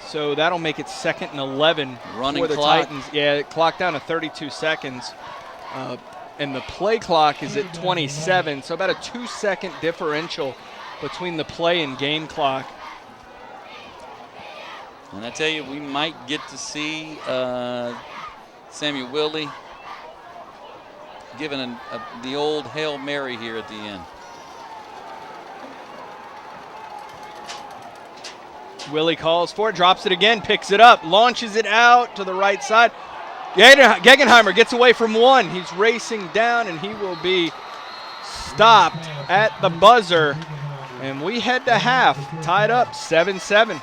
So that'll make it 2nd and 11 Running for the clock. Titans. Yeah, it clocked down to 32 seconds. And the play clock is at 27, so about a 2-second differential between the play and game clock. And I tell you, we might get to see Samuel Willie giving the old Hail Mary here at the end. Willie calls for it, drops it again, picks it up, launches it out to the right side. Gegenheimer gets away from one. He's racing down, and he will be stopped at the buzzer. And we head to half, tied up 7-7.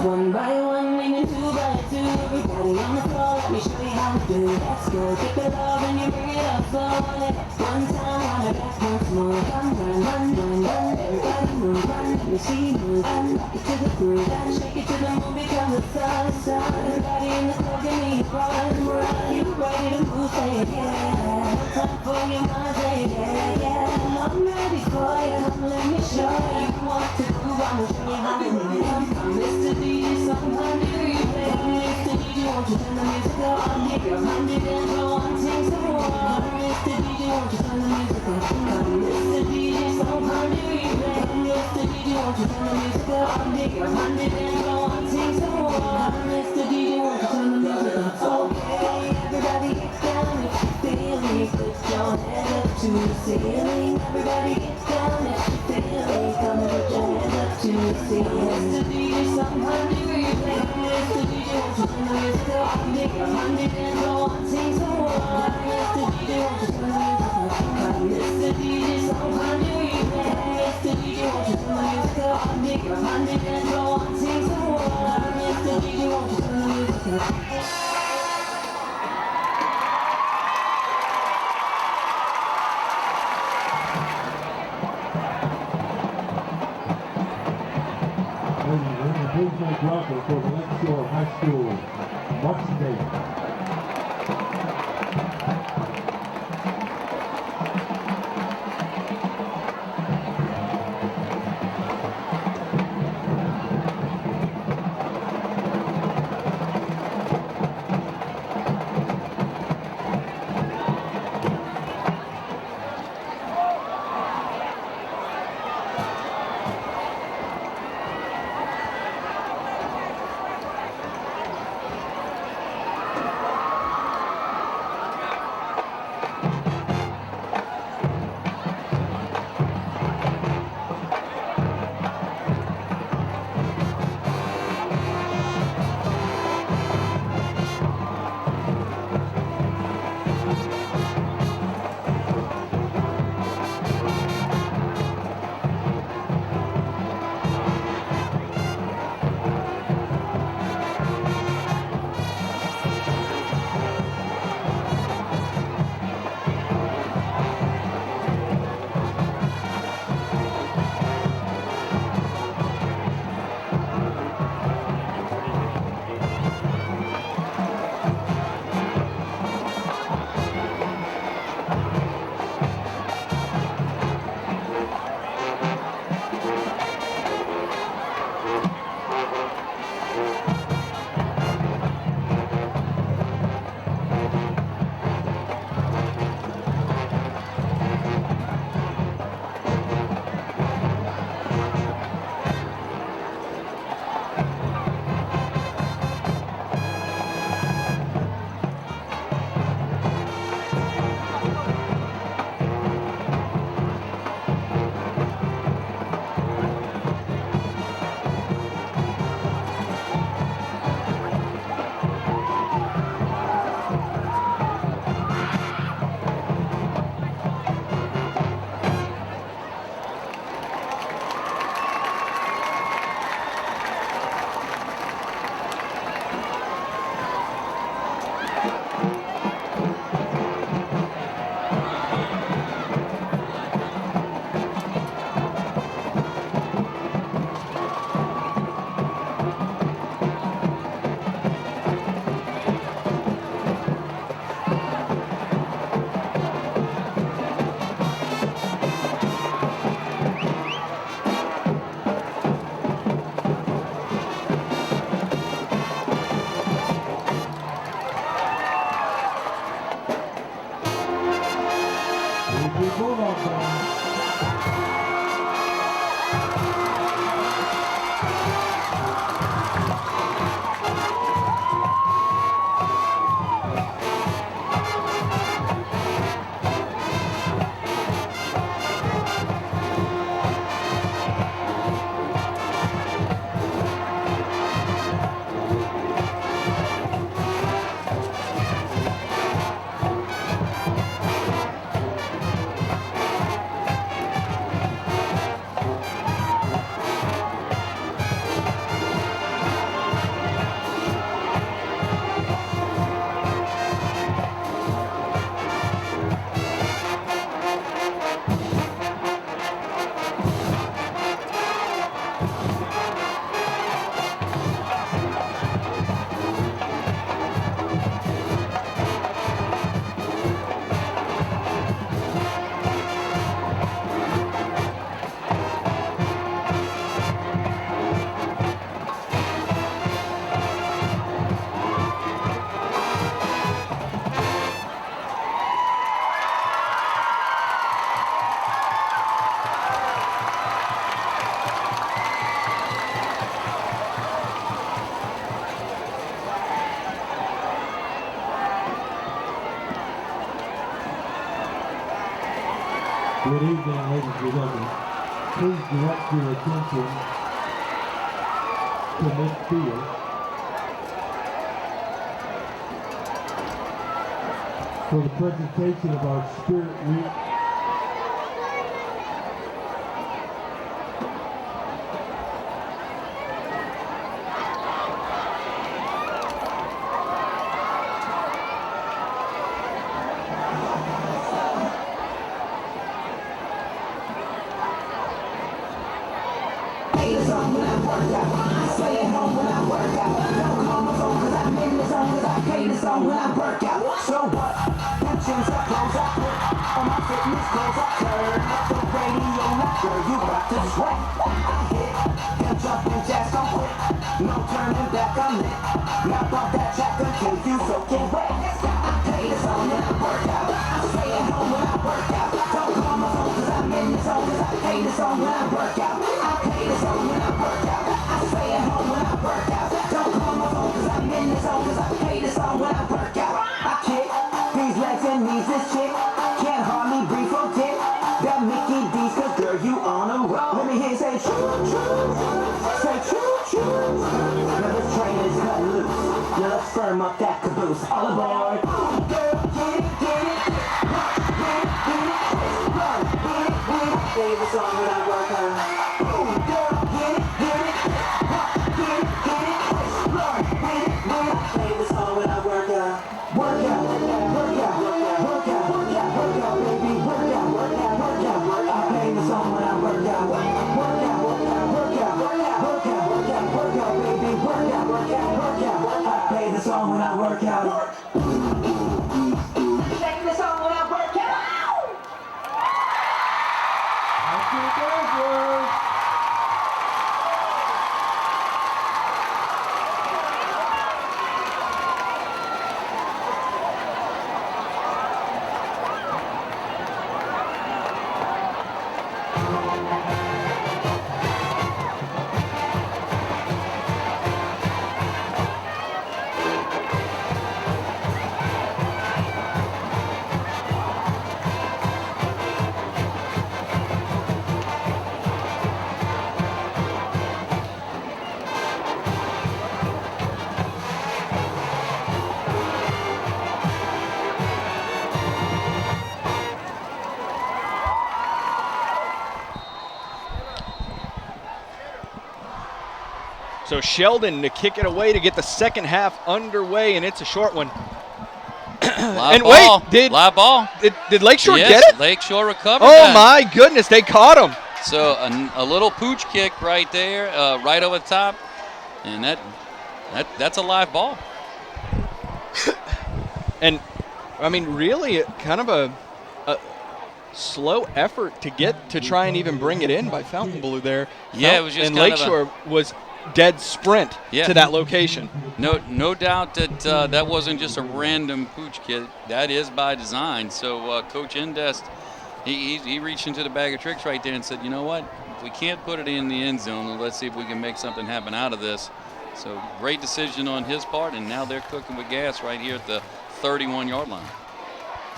One by one, winning 2 by 2. Everybody on the floor, let me show you how to do it. Let's go. Take the love and you bring it up slowly. One time, on the back once more. Run, run, run, run, run. Everybody move, run. Let me see you move. And rock it to the groove. And shake it to the moon, become the sun. Everybody in the club, give me a run, run. You ready to move, say it, yeah. Time for your mind, say it, yeah, yeah. I'm ready for you. Let me show you what to do. I'ma show you how to do it. I'm Mr. DJ, sometimes you replay. Mr. DJ, won't you turn the music up? I'm here, 100 and go on, sing some more. Mr. DJ, won't you turn the music up? I'm Mr. DJ, sometimes you replay. Mr. DJ, won't you turn the music up? I'm here, 100 and go on, sing some more. Mr. DJ, won't you turn the music up? Okay, everybody get down if you feel me. Put your head up to the ceiling. Everybody get down if you feel me. Come and put your head up to the ceiling. Mr. DJ, somehow do you play? Mr. DJ, won't you turn the music up? I'm here, 100 and go on, sing some more. Mr. DJ, won't you turn the music up? Mr. DJ, so find your replay. Mr. DJ, won't you turn the music up? Make your mind and go on, sing some more. Mr. DJ, won't you turn the music up? Please make welcome for the Lakeshore High School Marching Band. Good evening, ladies and gentlemen. Please direct your attention to midfield. for the presentation of our Spirit Week. Firm up that caboose, all aboard. Girl, get it, get it. Play the song when I work on. Girl, get it, get it. Lord, play the song when I work out. Work out, work out, work out, work out, work out, baby. Work out, work out, work out, work out. Play the song when I work out. Work out, work out, work out, work out, work out, work out, work out, baby. Work out, work out, work out, work out. Play the song when I work out. Play the song when I work out. So Sheldon to kick it away to get the second half underway, and it's a short one. Live And ball. wait, Live ball. did Lakeshore Yes, get it? Lakeshore recovered Oh that. my goodness, they caught him. So a little pooch kick right there, right over the top, and that's a live ball. And I mean, really, kind of a slow effort to try and even bring it in by Fontainebleau there. Yeah, it was just and kind of Lakeshore was dead sprint to that location. No doubt that that wasn't just a random pooch kick. That is by design. So Coach Indest, he reached into the bag of tricks right there and said, you know what? If we can't put it in the end zone, let's see if we can make something happen out of this. So great decision on his part, and now they're cooking with gas right here at the 31-yard line.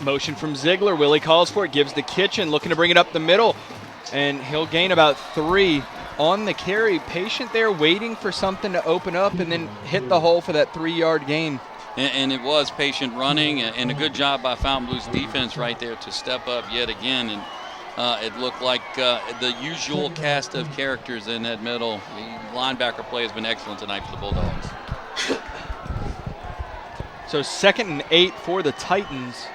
Motion from Ziegler. Willie calls for it, gives the Kitchen, looking to bring it up the middle, and he'll gain about 3 on the carry. Patient there, waiting for something to open up, and then hit the hole for that 3-yard gain. And it was patient running, and a good job by Fontainebleau's defense right there to step up yet again. And it looked like the usual cast of characters in that middle. The linebacker play has been excellent tonight for the Bulldogs. So 2nd and 8 for the Titans.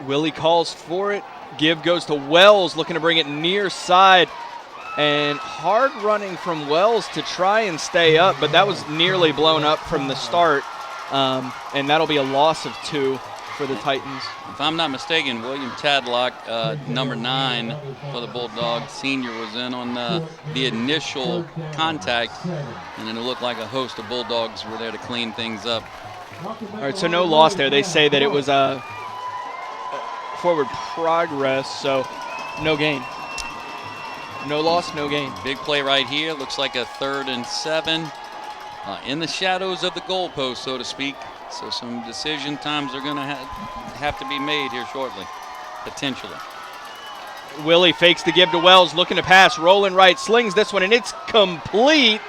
Willie calls for it. Give goes to Wells, looking to bring it near side. And hard running from Wells to try and stay up, but that was nearly blown up from the start. And that'll be a loss of 2 for the Titans. If I'm not mistaken, William Tadlock, number 9 for the Bulldogs, senior, was in on the initial contact, and then it looked like a host of Bulldogs were there to clean things up. All right, so no loss there. They say that it was a forward progress, so no gain. No loss, no gain. Big play right here. Looks like a 3rd and 7 in the shadows of the goalpost, so to speak. So some decision times are going to have to be made here shortly, potentially. Willie fakes the give to Wells, looking to pass, rolling right, slings this one, and it's complete.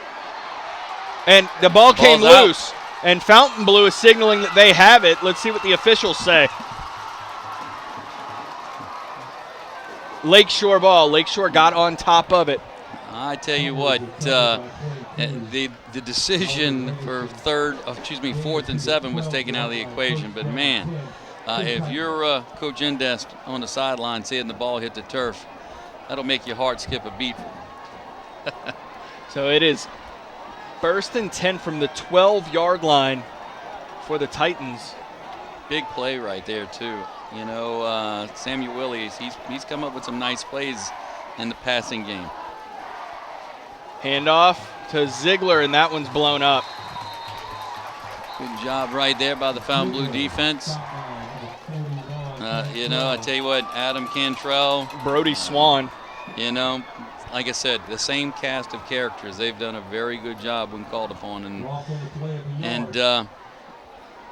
And the ball came loose. And Fontainebleau is signaling that they have it. Let's see what the officials say. Lakeshore ball. Lakeshore got on top of it. I tell you what, the decision for 4th and 7 was taken out of the equation. But man, if you're Coach Indest on the sideline seeing the ball hit the turf, that'll make your heart skip a beat. So it is 1st and 10 from the 12-yard line for the Titans. Big play right there too. You know, Samuel Willies, he's come up with some nice plays in the passing game. Handoff to Ziegler, and that one's blown up. Good job right there by the Fontainebleau defense. You know, I tell you what, Adam Cantrell, Brody Swan. You know, like I said, the same cast of characters. They've done a very good job when called upon. And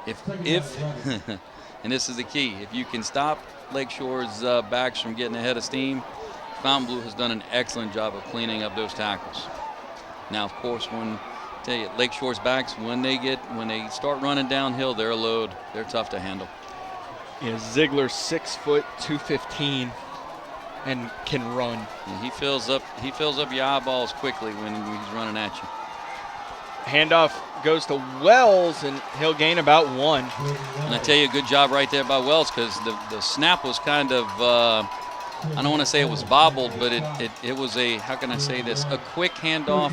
if and this is the key, if you can stop Lakeshore's backs from getting ahead of steam, Fontainebleau has done an excellent job of cleaning up those tackles. Now, of course, Lakeshore's backs, when they start running downhill, they're a load. They're tough to handle. Yeah, Ziegler 6 foot 215 and can run. And he fills up your eyeballs quickly when he's running at you. Handoff goes to Wells, and he'll gain about 1. And I tell you, good job right there by Wells, because the snap was kind of I don't want to say it was bobbled, but it was a, how can I say this, a quick handoff,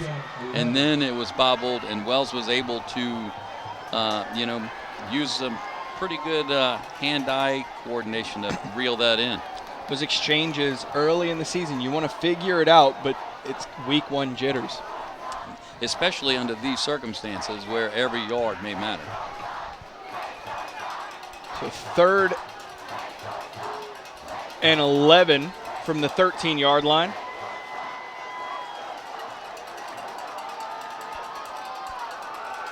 and then it was bobbled, and Wells was able to, use some pretty good hand-eye coordination to reel that in. Those exchanges early in the season, you want to figure it out, but it's week 1 jitters. Especially under these circumstances where every yard may matter. So 3rd and 11 from the 13-yard line.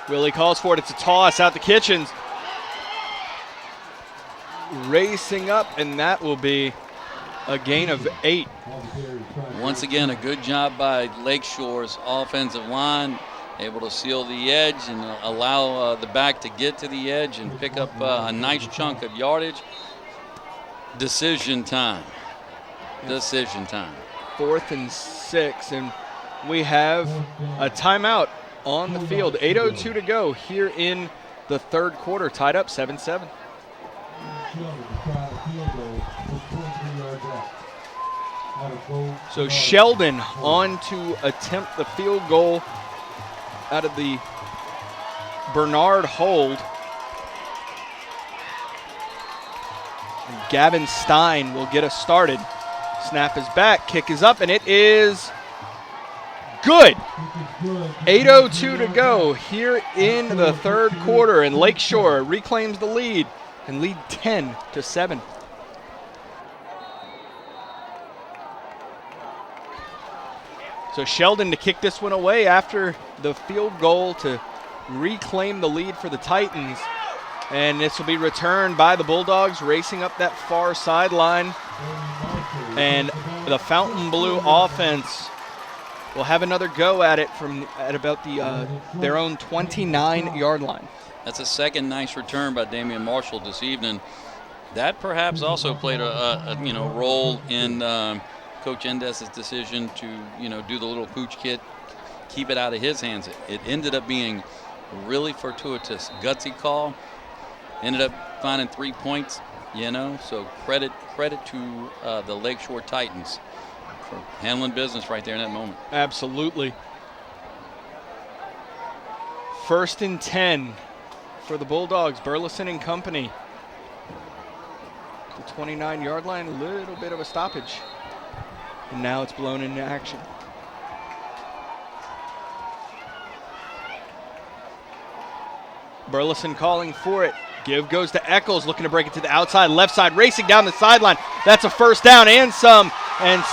Willie calls for it. It's a toss out to Kitchens. Racing up, and that will be a gain of 8. Once again, a good job by Lakeshore's offensive line, able to seal the edge and allow the back to get to the edge and pick up a nice chunk of yardage. Decision time. 4th and 6, and we have a timeout on the field. 8:02 to go here in the 3rd quarter, tied up 7-7. So Sheldon on to attempt the field goal out of the Bernard hold. And Gavin Stein will get us started. Snap is back, kick is up, and it is good. 8:02 to go here in the 3rd quarter, and Lakeshore reclaims the lead and lead 10-7. So Sheldon to kick this one away after the field goal to reclaim the lead for the Titans. And this will be returned by the Bulldogs, racing up that far sideline. And the Fontainebleau offense will have another go at it at about their own 29-yard line. That's a second nice return by Damian Marshall this evening. That perhaps also played a role in Coach Endes's decision to do the little pooch kit, keep it out of his hands. It ended up being really fortuitous, gutsy call. Ended up finding 3 points, so credit to the Lakeshore Titans for handling business right there in that moment. Absolutely. 1st and 10 for the Bulldogs, Burleson and company. The 29-yard line, a little bit of a stoppage. And now it's blown into action. Burleson calling for it. Give goes to Eccles, looking to break it to the outside, left side, racing down the sideline. That's a first down and some, and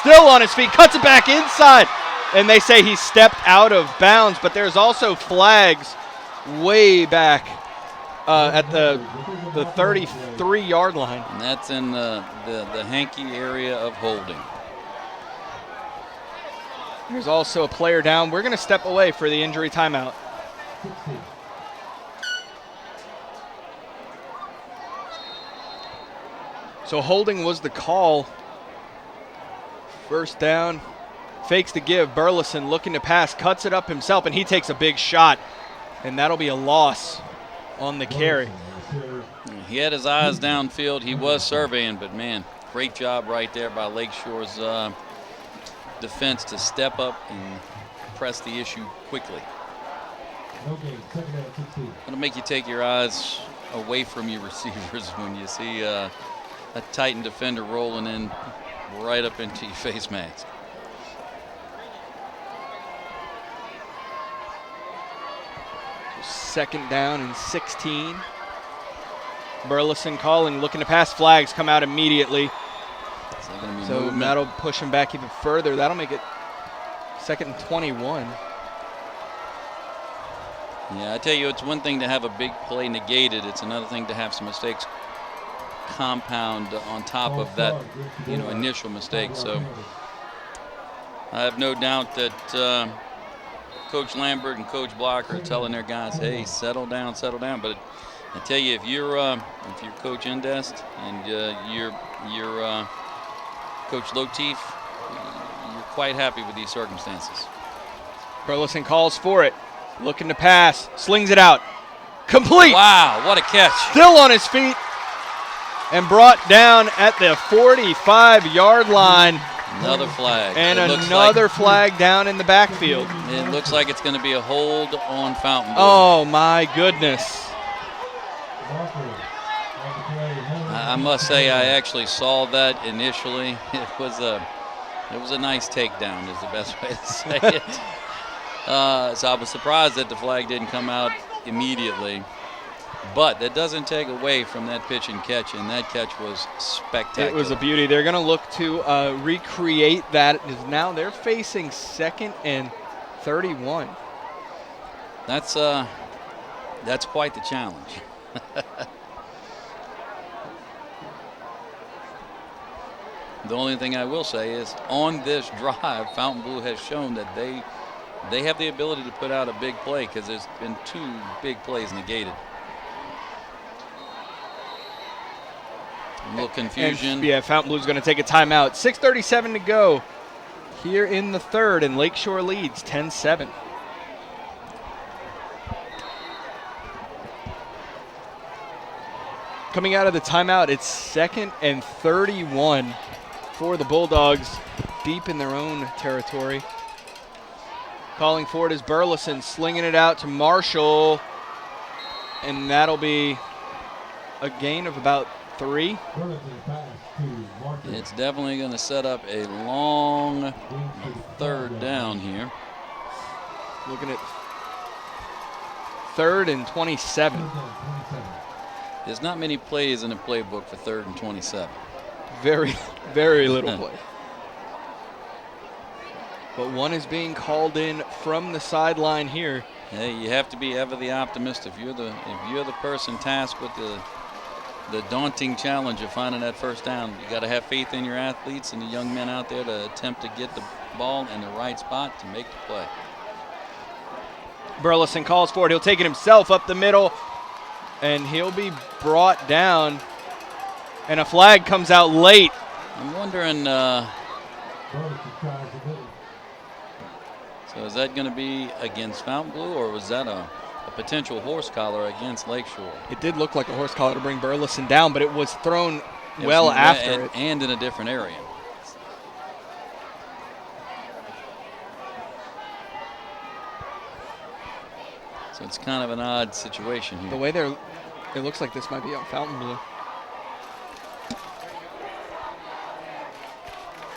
still on his feet, cuts it back inside. And they say he stepped out of bounds, but there's also flags way back at the 33-yard line. And that's in the hanky area of holding. There's also a player down. We're going to step away for the injury timeout. So holding was the call. First down, fakes to give. Burleson looking to pass, cuts it up himself, and he takes a big shot. And that'll be a loss on the carry. He had his eyes downfield. He was surveying, but man, great job right there by Lakeshore's defense to step up and press the issue quickly. It'll make you take your eyes away from your receivers when you see a Titan defender rolling in right up into your face mask. Second down and 16. Burleson calling, looking to pass. Flags come out immediately. So movement. that'll push him back even further. That'll make it 2nd and 21. Yeah, I tell you, it's one thing to have a big play negated. It's another thing to have some mistakes compound on top of that, initial mistake. So I have no doubt that Coach Lambert and Coach Block are telling their guys, "Hey, settle down, settle down." But I tell you, if you're Coach Indest and you're Coach Lotif, you're quite happy with these circumstances. Burleson calls for it, looking to pass, slings it out, complete. Wow, what a catch! Still on his feet and brought down at the 45-yard line. Another flag. And another flag down in the backfield. It looks like it's going to be a hold on Fontainebleau. Oh my goodness. I must say, I actually saw that initially. It was a nice takedown, is the best way to say it. So I was surprised that the flag didn't come out immediately. But that doesn't take away from that pitch and catch, and that catch was spectacular. It was a beauty. They're going to look to recreate that. Now they're facing 2nd and 31. That's quite the challenge. The only thing I will say is on this drive, Fontainebleau has shown that they have the ability to put out a big play because there's been 2 big plays negated. A little confusion. And, Fontainebleau's going to take a timeout. 6:37 to go here in the 3rd, and Lakeshore leads 10-7. Coming out of the timeout, it's 2nd and 31 for the Bulldogs, deep in their own territory. Calling for it is Burleson, slinging it out to Marshall, and that'll be a gain of about 3. It's definitely going to set up a long 3rd down here. Looking at 3rd and 27. There's not many plays in the playbook for 3rd and 27. Very, very little play. But one is being called in from the sideline here. Hey, you have to be ever the optimist. If you're the person tasked with the daunting challenge of finding that first down, you got to have faith in your athletes and the young men out there to attempt to get the ball in the right spot to make the play. Burleson calls for it. He'll take it himself up the middle, and he'll be brought down. And a flag comes out late. I'm wondering, so is that going to be against Fontainebleau, or was that a potential horse collar against Lakeshore? It did look like a horse collar to bring Burleson down, but it was thrown well after it. And in a different area. So it's kind of an odd situation here. The way it looks like this might be on Fontainebleau.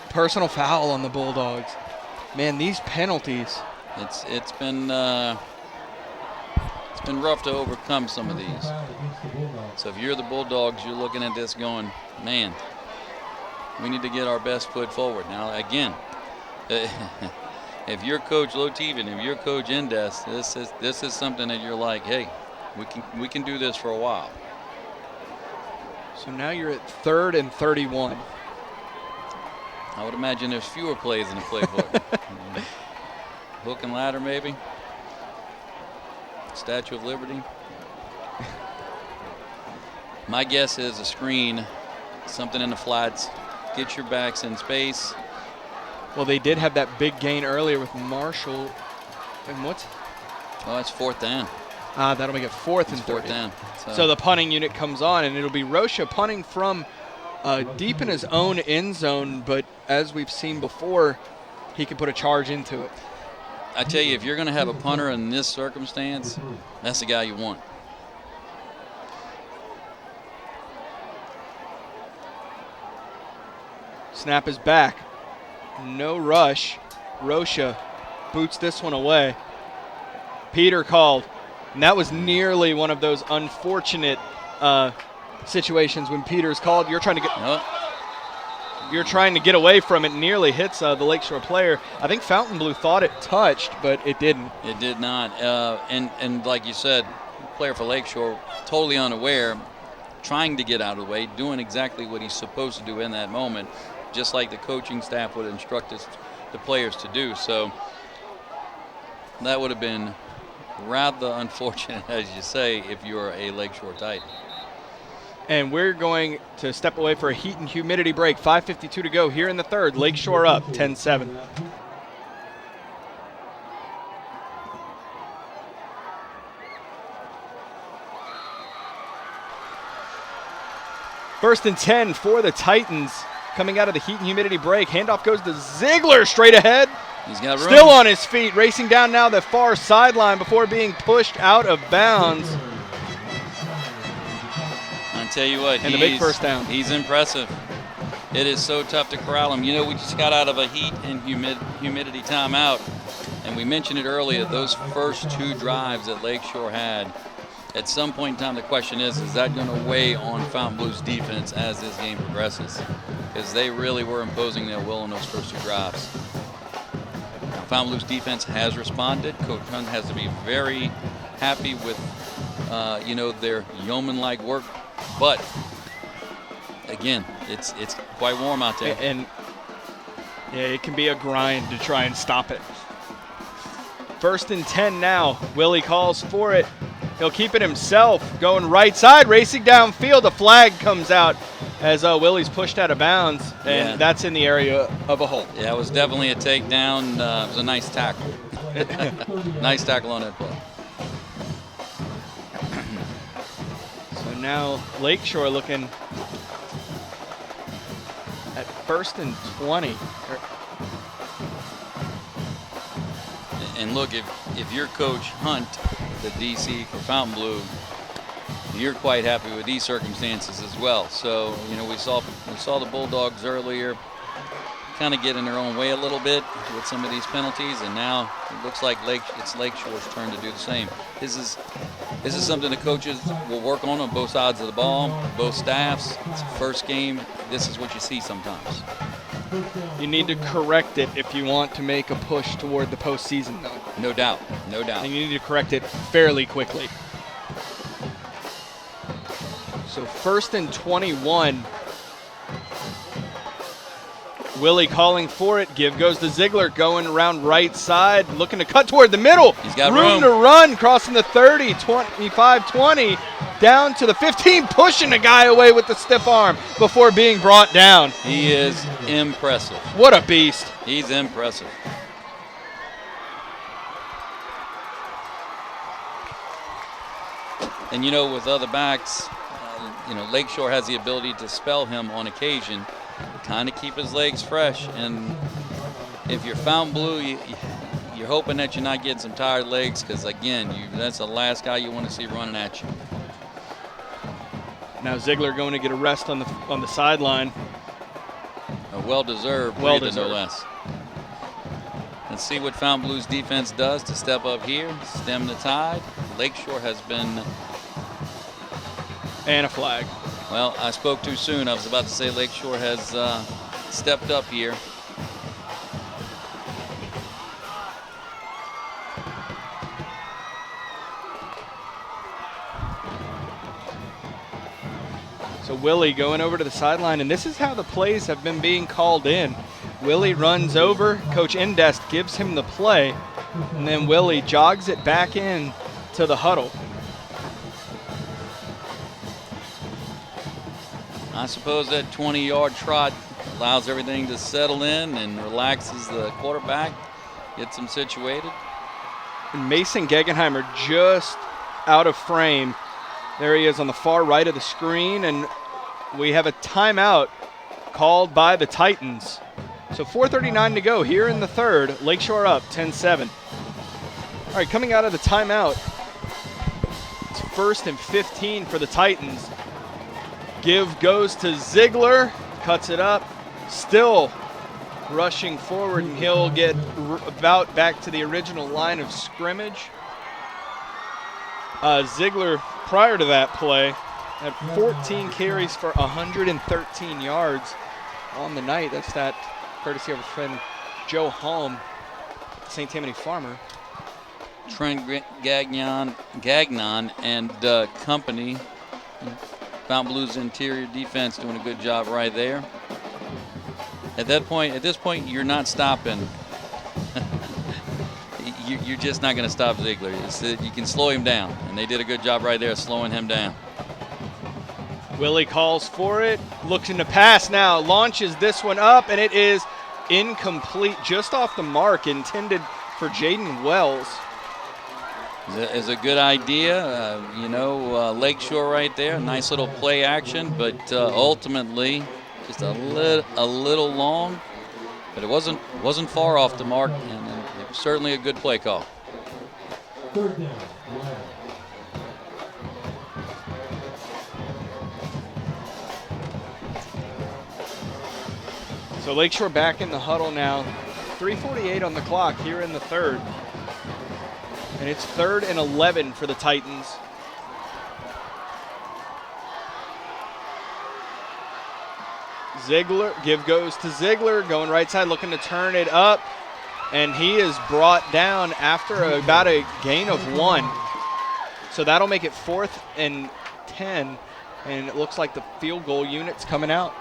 Personal foul on the Bulldogs. Man, these penalties. It's been rough to overcome some of these. So if you're the Bulldogs, you're looking at this going, man, we need to get our best foot forward. Now, again, if you're Coach Lotiv and if you're Coach Indes, this is something that you're like, hey, we can do this for a while. So now you're at 3rd and 31. I would imagine there's fewer plays in the playbook. Hook and ladder, maybe. Statue of Liberty. My guess is a screen something in the flats. Get your backs in space. Well, they did have that big gain earlier with Marshall. And what's? Oh, that's 4th down. That'll make it 4th and It's 30. 4th down. So the punting unit comes on, and it'll be Rocha punting from deep in his own end zone. But as we've seen before, he can put a charge into it. I tell you, if you're going to have a punter in this circumstance, that's the guy you want. Snap is back. No rush. Rocha boots this one away. Peter called. And that was nearly one of those unfortunate situations when Peter's called. You're trying to get away from it. Nearly hits the Lakeshore player. I think Fontainebleau thought it touched, but it didn't. It did not. And like you said, player for Lakeshore, totally unaware, trying to get out of the way, doing exactly what he's supposed to do in that moment, just like the coaching staff would instruct the players to do. So that would have been rather unfortunate, as you say, if you're a Lakeshore Titan. And we're going to step away for a heat and humidity break. 5:52 to go here in the third. Lakeshore up 10-7. First and 10 for the Titans. Coming out of the heat and humidity break. Handoff goes to Ziegler straight ahead. He's got room. Still on his feet, racing down now the far sideline before being pushed out of bounds. I'll tell you what, And the big first down. He's impressive. It is so tough to corral him. You know, we just got out of a heat and humidity timeout, and we mentioned it earlier, those first 2 drives that Lakeshore had. At some point in time, the question is that going to weigh on Fontainebleau's defense as this game progresses? Because they really were imposing their will on those first 2 drives. Now, Fontainebleau's defense has responded. Coach Hunt has to be very happy with, their yeoman-like work. But, again, it's quite warm out there. And yeah, it can be a grind to try and stop it. First and 10 now. Willie calls for it. He'll keep it himself, going right side, racing downfield. A flag comes out as Willie's pushed out of bounds, and that's in the area of a hole. Yeah, it was definitely a takedown. It was a nice tackle. Nice tackle on that play. So now Lakeshore looking at first and 20. And look, if you're Coach Hunt, the DC for Fontainebleau, you're quite happy with these circumstances as well. So, you know, we saw the Bulldogs earlier kind of get in their own way a little bit with some of these penalties, and now it looks like it's Lakeshore's turn to do the same. This is something the coaches will work on both sides of the ball, both staffs. It's the first game. This is what you see sometimes. You need to correct it if you want to make a push toward the postseason, though. No doubt, no doubt. And you need to correct it fairly quickly. So first and 21. Willie calling for it. Give goes to Ziegler, going around right side, looking to cut toward the middle. He's got room to run, crossing the 30, 25, 20, down to the 15, pushing a guy away with the stiff arm before being brought down. He is impressive. What a beast. He's impressive. And, you know, with other backs, Lakeshore has the ability to spell him on occasion, kind of keep his legs fresh. And if you're Fontainebleau, you're hoping that you're not getting some tired legs, because, again, that's the last guy you want to see running at you. Now Ziegler going to get a rest on the sideline. A well-deserved breather, no less. Let's see what Fontainebleau's defense does to step up here, stem the tide. Lakeshore has been... And a flag. Well, I spoke too soon. I was about to say Lakeshore has stepped up here. So Willie going over to the sideline, and this is how the plays have been being called in. Willie runs over, Coach Endest gives him the play, and then Willie jogs it back in to the huddle. I suppose that 20-yard trot allows everything to settle in and relaxes the quarterback, gets him situated. And Mason Gegenheimer just out of frame. There he is on the far right of the screen, and we have a timeout called by the Titans. So 4:39 to go here in the third. Lakeshore up 10-7. All right, coming out of the timeout, it's 1st and 15 for the Titans. Give goes to Ziegler, cuts it up, still rushing forward, and he'll get about back to the original line of scrimmage. Ziegler, prior to that play, had 14 carries for 113 yards on the night. That's that courtesy of our friend Joe Halm, St. Tammany Farmer. Trent Gagnon and company. Fontainebleau's interior defense doing a good job right there. At this point, you're not stopping. You're just not going to stop Ziegler. You can slow him down, and they did a good job right there slowing him down. Willie calls for it, looks in the pass now, launches this one up, and it is incomplete, just off the mark, intended for Jaden Wells. Is a good idea, Lakeshore right there, nice little play action, but ultimately just a little long, but it wasn't far off the mark, and it was certainly a good play call. 3rd down. So Lakeshore back in the huddle now. 3:48 on the clock here in the third. And it's 3rd and 11 for the Titans. Ziegler, give goes to Ziegler, going right side, looking to turn it up. And he is brought down after about a gain of 1. So that'll make it 4th and 10. And it looks like the field goal unit's coming out.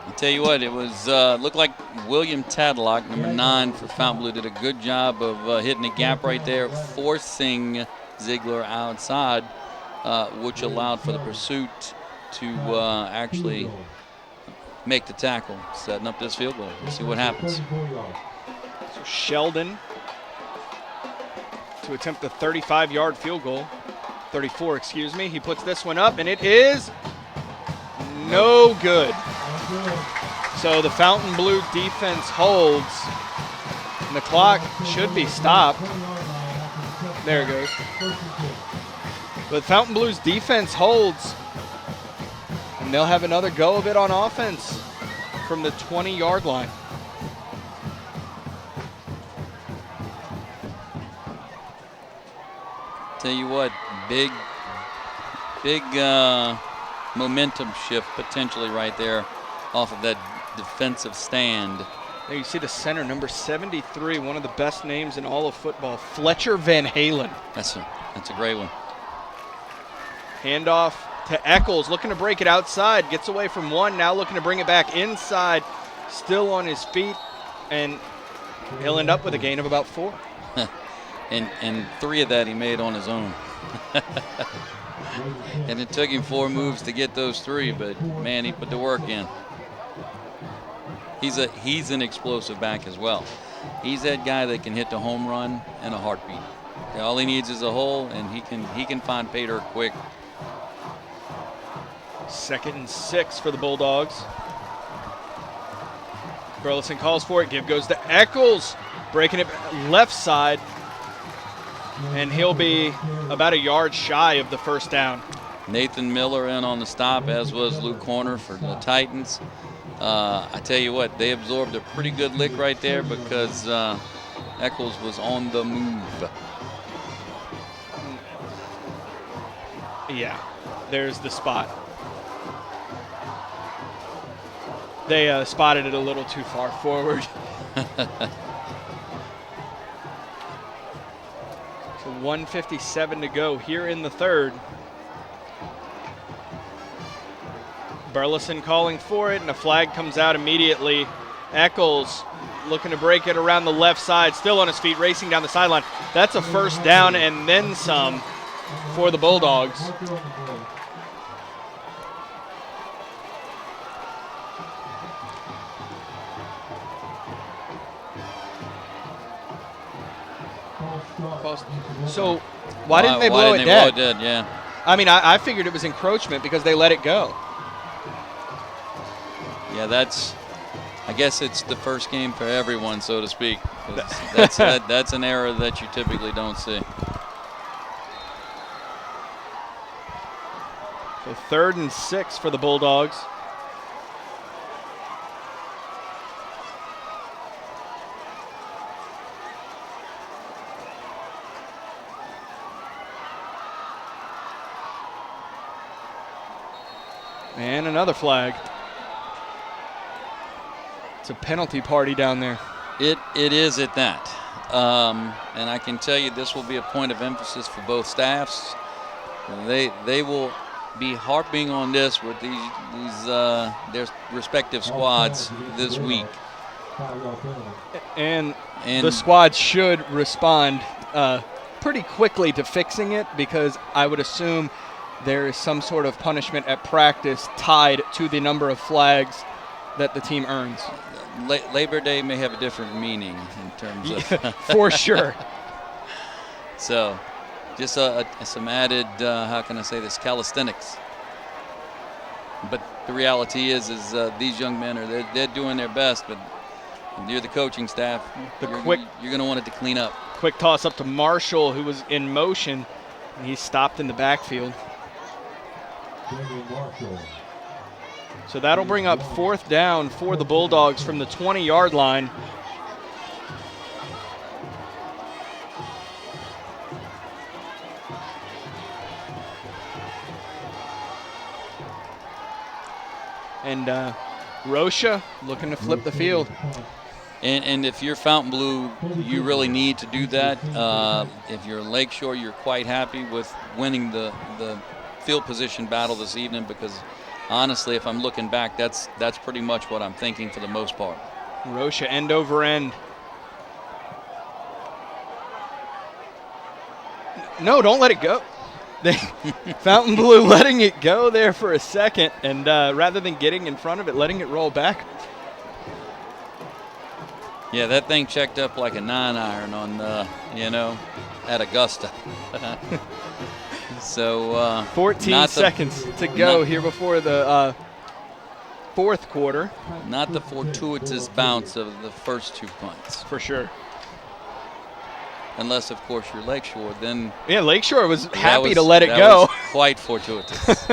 I'll tell you what, it was looked like William Tadlock, number 9 for Fontainebleau, did a good job of hitting the gap right there, forcing Ziegler outside, which allowed for the pursuit to actually make the tackle, setting up this field goal. We'll see what happens. So Sheldon to attempt the 35-yard field goal. 34, excuse me. He puts this one up, and it is no good. So the Fontainebleau defense holds, and the clock should be stopped. There it goes. But Fontainebleau's defense holds, and they'll have another go of it on offense from the 20-yard line. Tell you what, big momentum shift potentially right there off of that defensive stand. There you see the center, number 73, one of the best names in all of football, Fletcher Van Halen. That's a great one. Handoff to Eccles, looking to break it outside, gets away from 1, now looking to bring it back inside, still on his feet, and he'll end up with a gain of about 4. and 3 of that he made on his own. And it took him 4 moves to get those 3, but man, he put the work in. He's an explosive back as well. He's that guy that can hit the home run in a heartbeat. All he needs is a hole, and he can find pay dirt quick. 2nd and 6 for the Bulldogs. Burleson calls for it. Give goes to Eccles, breaking it left side, and he'll be about a yard shy of the first down. Nathan Miller in on the stop, as was Luke Horner for the Titans. I tell you what, they absorbed a pretty good lick right there because Eccles was on the move. Yeah, there's the spot. They spotted it a little too far forward. So 1:57 to go here in the third. Burleson calling for it, and a flag comes out immediately. Eccles looking to break it around the left side, still on his feet, racing down the sideline. That's a first down and then some for the Bulldogs. So why didn't they blow it dead? Blow it dead? Yeah. I mean, I figured it was encroachment because they let it go. Yeah, I guess it's the first game for everyone, so to speak. That's an error that you typically don't see. So 3rd and 6 for the Bulldogs. And another flag. It's a penalty party down there. It is at that. And I can tell you this will be a point of emphasis for both staffs. They will be harping on this with their respective squads this week. And the squad should respond pretty quickly to fixing it, because I would assume there is some sort of punishment at practice tied to the number of flags that the team earns. Labor Day may have a different meaning in terms of for sure. So just some added, how can I say this, calisthenics. But the reality is these young men they're doing their best, but you're the coaching staff. You're going to want it to clean up. Quick toss up to Marshall, who was in motion, and he stopped in the backfield. So that'll bring up 4th down for the Bulldogs from the 20-yard line. And Rocha looking to flip the field. And if you're Fontainebleau, you really need to do that. If you're Lakeshore, you're quite happy with winning the field position battle this evening, because honestly, if I'm looking back, that's pretty much what I'm thinking for the most part. Rocha end over end. No, don't let it go. Fontainebleau letting it go there for a second, and rather than getting in front of it, letting it roll back. Yeah, that thing checked up like a 9-iron on, at Augusta. So 14 seconds to go here before the 4th quarter. Not the fortuitous bounce of the first 2 punts. For sure. Unless, of course, you're Lakeshore, then... Yeah, Lakeshore was happy to let it go. Was quite fortuitous.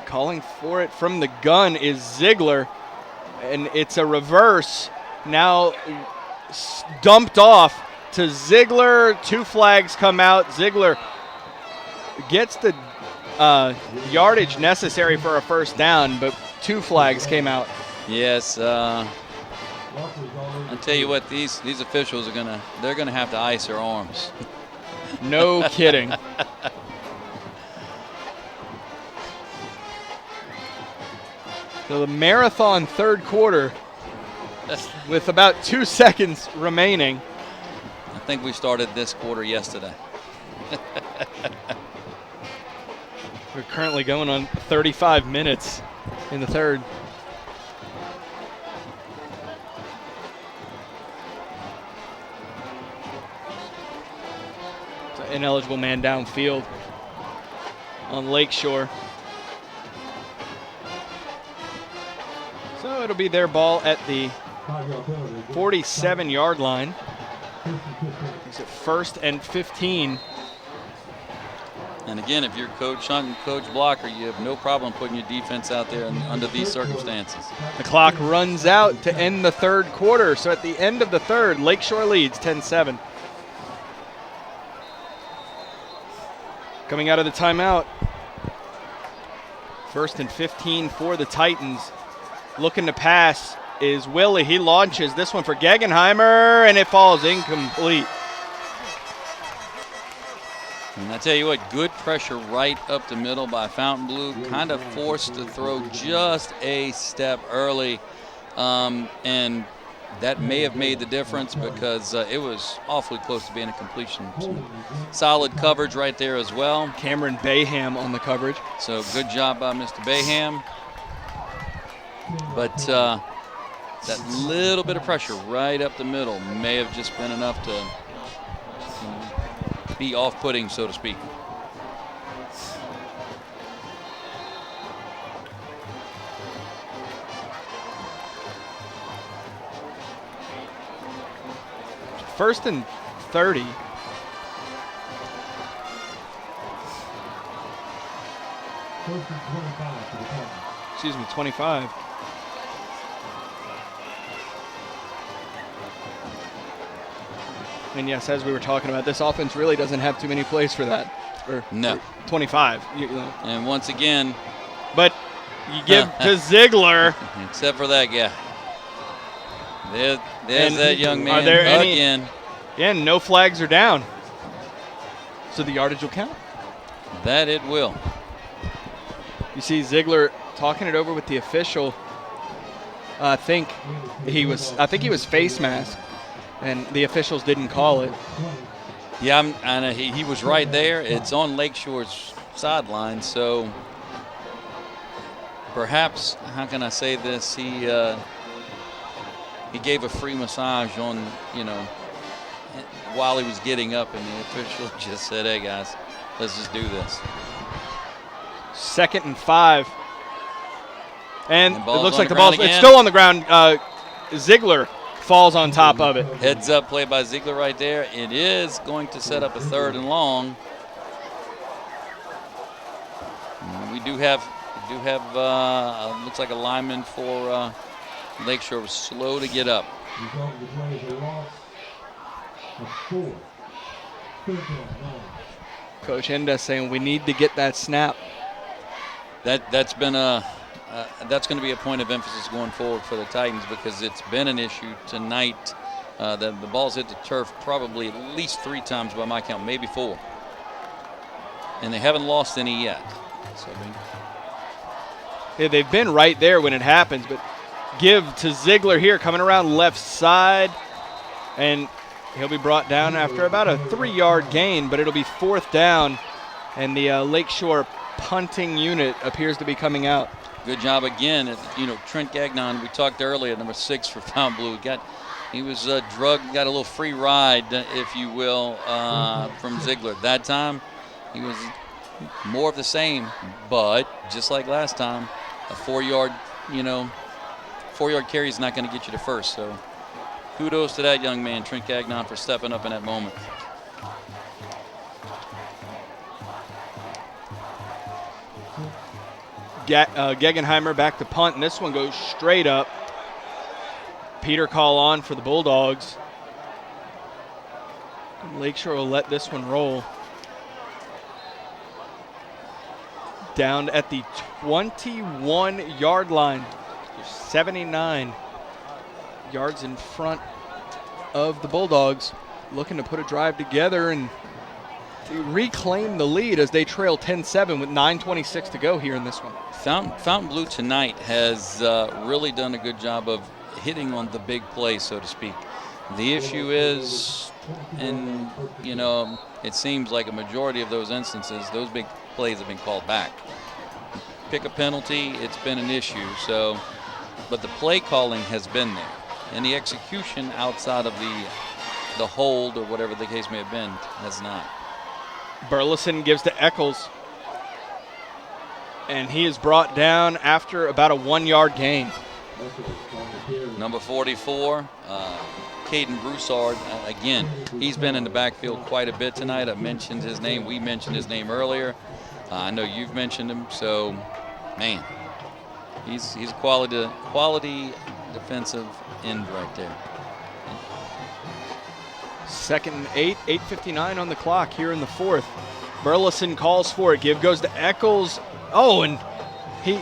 Calling for it from the gun is Ziegler, and it's a reverse. Now dumped off to Ziegler. 2 flags come out. Ziegler gets the yardage necessary for a 1st down, but 2 flags came out. Yes, I'll tell you what, these officials they're gonna have to ice their arms. No kidding. So the marathon 3rd quarter with about 2 seconds remaining. I think we started this quarter yesterday. We're currently going on 35 minutes in the 3rd. It's an ineligible man downfield on Lakeshore. So it'll be their ball at the 47-yard line. It's at 1st and 15. And again, if you're Coach Hunt and Coach Blocker, you have no problem putting your defense out there under these circumstances. The clock runs out to end the 3rd quarter. So at the end of the 3rd, Lakeshore leads 10-7. Coming out of the timeout. 1st and 15 for the Titans. Looking to pass is Willie. He launches this one for Gegenheimer, and it falls incomplete. And I tell you what, good pressure right up the middle by Fontainebleau. Kind of forced to throw just a step early. And that may have made the difference because it was awfully close to being a completion. Some solid coverage right there as well. Cameron Bayham on the coverage. So good job by Mr. Bayham. But that little bit of pressure right up the middle may have just been enough to be off-putting, so to speak. First and 30. Excuse me, 25. And yes, as we were talking about, this offense really doesn't have too many plays for that. No. Or 25. You know. And once again, but you give to Ziegler. Except for that guy. There's And that young man are there again. Yeah, no flags are down. So the yardage will count. That it will. You see Ziegler talking it over with the official. I think he was face mask, and the officials didn't call it. Yeah, and he was right there. It's on Lakeshore's sideline, so perhaps, how can I say this? He gave a free massage on, while he was getting up, and the official just said, "Hey guys, let's just do this." 2nd and 5. And it looks like the ball's again. it's still on the ground. Ziegler falls on top of it. Heads up play by Ziegler right there. It is going to set up a 3rd and long. We do have looks like a lineman for Lakeshore was slow to get up. Coach Enda saying we need to get that snap. That's been that's going to be a point of emphasis going forward for the Titans because it's been an issue tonight. The ball's hit the turf probably at least 3 times by my count, maybe 4, and they haven't lost any yet. So yeah, they've been right there when it happens, but give to Ziegler here coming around left side, and he'll be brought down after about a 3-yard gain, but it'll be 4th down, and the Lakeshore punting unit appears to be coming out. good job again. Trent Gagnon, we talked earlier, number 6 for Fontainebleau. He was drugged, got a little free ride, if you will, from Ziegler. That time, he was more of the same, but just like last time, a 4-yard, 4-yard carry is not going to get you to first. So kudos to that young man, Trent Gagnon, for stepping up in that moment. Gegenheimer back to punt, and this one goes straight up. Peter call on for the Bulldogs. Lakeshore will let this one roll. Down at the 21-yard line. 79 yards in front of the Bulldogs, looking to put a drive together and to reclaim the lead as they trail 10-7 with 9:26 to go here in this one. Fontainebleau tonight has really done a good job of hitting on the big play, so to speak. The issue is, and it seems like a majority of those instances, those big plays have been called back. Pick a penalty, it's been an issue. So, but the play calling has been there, and the execution outside of the hold or whatever the case may have been has not. Burleson gives to Eccles, and he is brought down after about a 1-yard gain. Number 44, Caden Broussard, again, he's been in the backfield quite a bit tonight. I mentioned his name. We mentioned his name earlier. I know you've mentioned him. So, man, he's a quality defensive end right there. 2nd and 8, 8:59 on the clock here in the 4th. Burleson calls for it. Give goes to Eccles. Oh, and he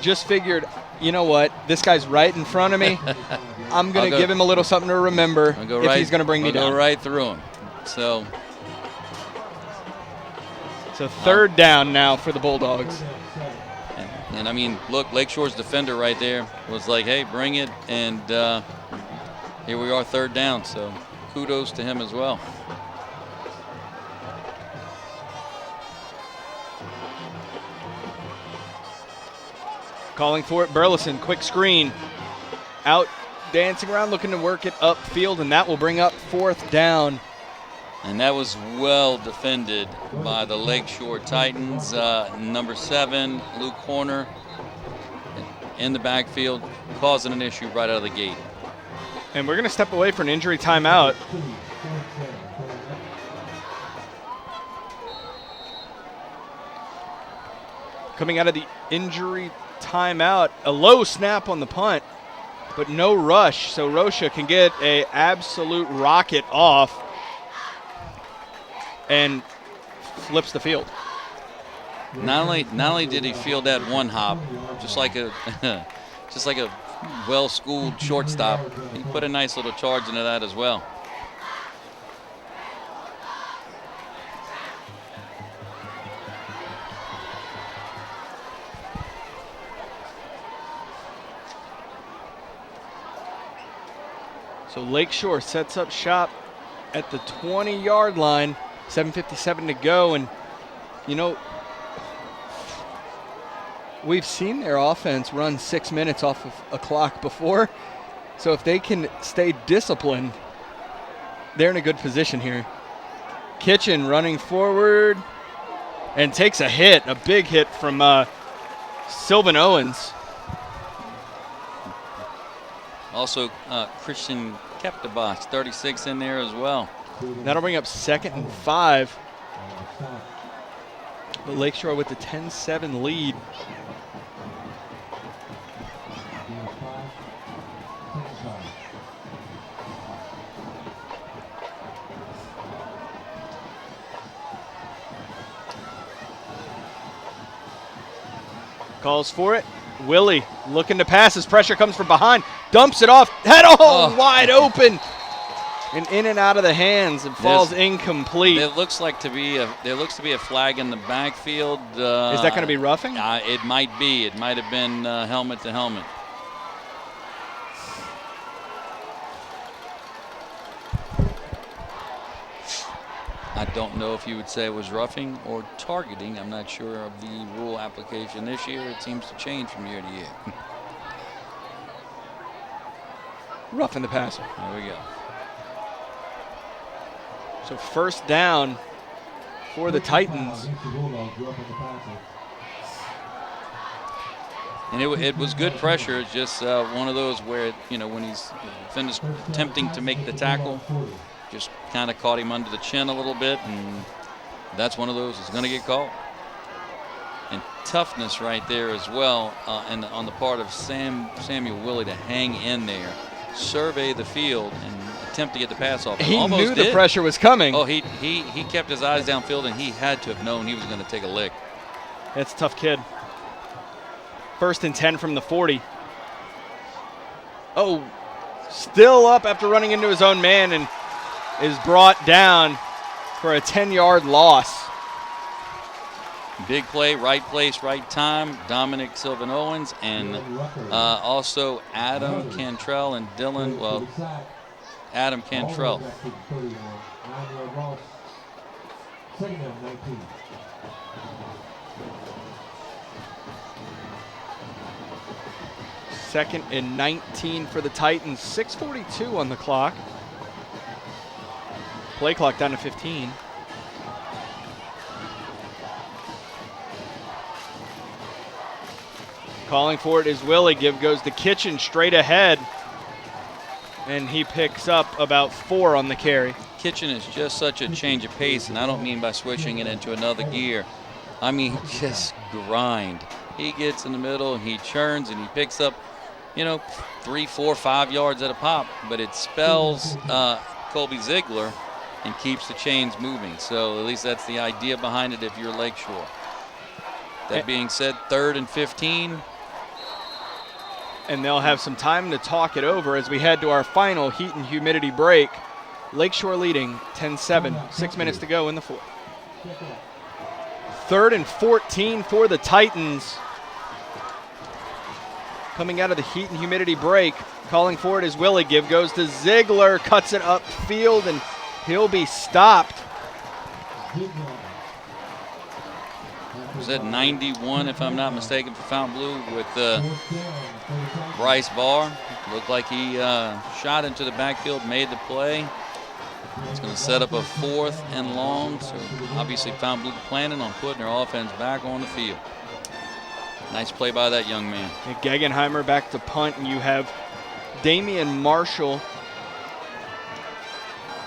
just figured, you know what? This guy's right in front of me. I'm going to give him a little something to remember if he's going to bring me down. Go right through him. So 3rd down now for the Bulldogs. And I mean, look, Lakeshore's defender right there was like, hey, bring it. And here we are, third down. So kudos to him as well. Calling for it, Burleson, quick screen. Out dancing around, looking to work it upfield, and that will bring up fourth down. And that was well defended by the Lakeshore Titans. Number 7, Luke Horner, in the backfield, causing an issue right out of the gate. And we're going to step away for an injury timeout. Coming out of the injury timeout, a low snap on the punt, but no rush, so Rocha can get a absolute rocket off and flips the field. Not only did he field that one hop, just like a well-schooled shortstop, he put a nice little charge into that as well. So Lakeshore sets up shop at the 20-yard line, 7:57 to go, and you know, we've seen their offense run 6 minutes off of a clock before, so if they can stay disciplined, they're in a good position here. Kitchen running forward and takes a hit, a big hit from Sylvan Owens. Also, Christian Keptabas, 36 in there as well. That'll bring up 2nd and 5. But Lakeshore with the 10-7 lead. Calls for it. Willie looking to pass as pressure comes from behind. Dumps it off. Head on, wide open. And in and out of the hands. It falls incomplete. There looks to be a flag in the backfield. Is that going to be roughing? It might be. It might have been helmet to helmet. I don't know if you would say it was roughing or targeting. I'm not sure of the rule application this year. It seems to change from year to year. Roughing the passer. There we go. So first down for the Titans. And it was good pressure. It's just one of those where, when he's finished attempting to make the tackle, just kind of caught him under the chin a little bit, and that's one of those that's going to get called. And toughness right there as well, and on the part of Samuel Willie to hang in there, survey the field, and attempt to get the pass off. He knew the pressure was coming. Oh, he kept his eyes downfield, and he had to have known he was going to take a lick. That's a tough kid. 1st and 10 from the 40. Oh, still up after running into his own man, and is brought down for a 10-yard loss. Big play, right place, right time. Dominic Sylvan Owens and also Adam Cantrell and Dylan. Well, Adam Cantrell. Second and 19 for the Titans. 6:42 on the clock. Play clock down to 15. Calling for it is Willie. Goes the Kitchen straight ahead. And he picks up about 4 on the carry. Kitchen is just such a change of pace, and I don't mean by switching it into another gear. I mean just grind. He gets in the middle, and he churns, and he picks up, 3, 4, 5 yards at a pop. But it spells Colby Ziegler and keeps the chains moving. So at least that's the idea behind it if you're Lakeshore. That being said, 3rd and 15. And they'll have some time to talk it over as we head to our final heat and humidity break. Lakeshore leading 10-7, 6 minutes to go in the 4th. 3rd and 14 for the Titans. Coming out of the heat and humidity break, Calling for it is Willie. Give goes to Ziegler. Cuts it upfield, and he'll be stopped. Was that 91, if I'm not mistaken, for Fontainebleau with Bryce Barr? Looked like he shot into the backfield, made the play. It's going to set up a 4th and long. So obviously Fontainebleau planning on putting their offense back on the field. Nice play by that young man. And Gegenheimer back to punt, and you have Damian Marshall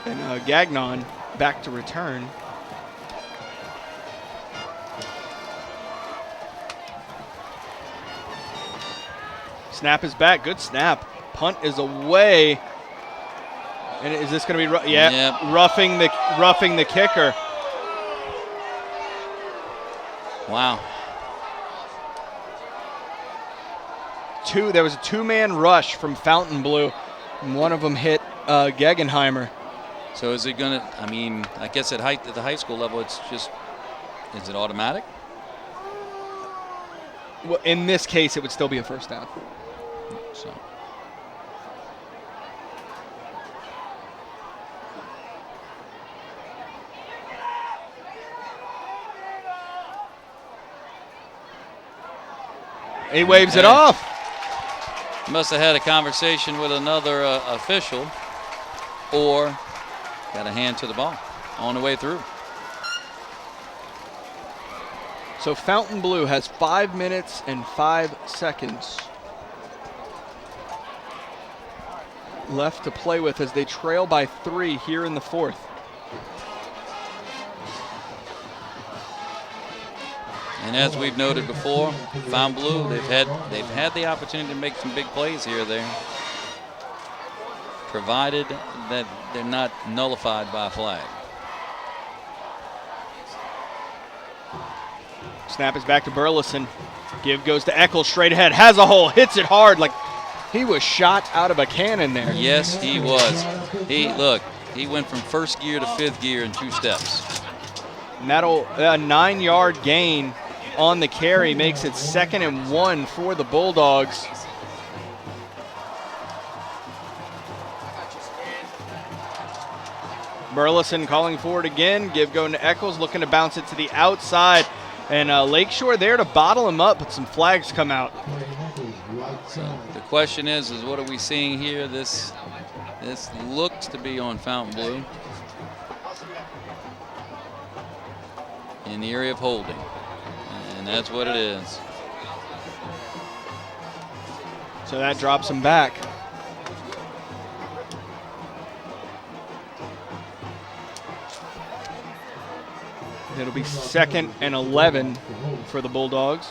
and Gagnon back to return. Snap is back. Good snap. Punt is away. And is this going to be Yep. roughing the kicker? Wow. There was a 2-man rush from Fontainebleau, and one of them hit Gegenheimer. So is it going to, I mean, I guess at the high school level, it's just, is it automatic? Well, in this case, it would still be a first down. So. He waves it off. Must have had a conversation with another official, or got a hand to the ball on the way through. So Fontainebleau has 5 minutes and 5 seconds left to play with as they trail by 3 here in the 4th. And as we've noted before, Fontainebleau, they've had the opportunity to make some big plays here or there, provided that they're not nullified by a flag. Snap is back to Burleson. Give goes to Eccles straight ahead. Has a hole. Hits it hard like he was shot out of a cannon there. Yes, he was. He went from 1st gear to 5th gear in 2 steps. And that'll a 9-yard gain on the carry makes it 2nd and 1 for the Bulldogs. Burleson calling for it again. Give going to Eccles, looking to bounce it to the outside. And Lakeshore there to bottle him up, but some flags come out. So the question is what are we seeing here? This looks to be on Fontainebleau in the area of holding, and that's what it is. So that drops him back. It'll be 2nd and 11 for the Bulldogs.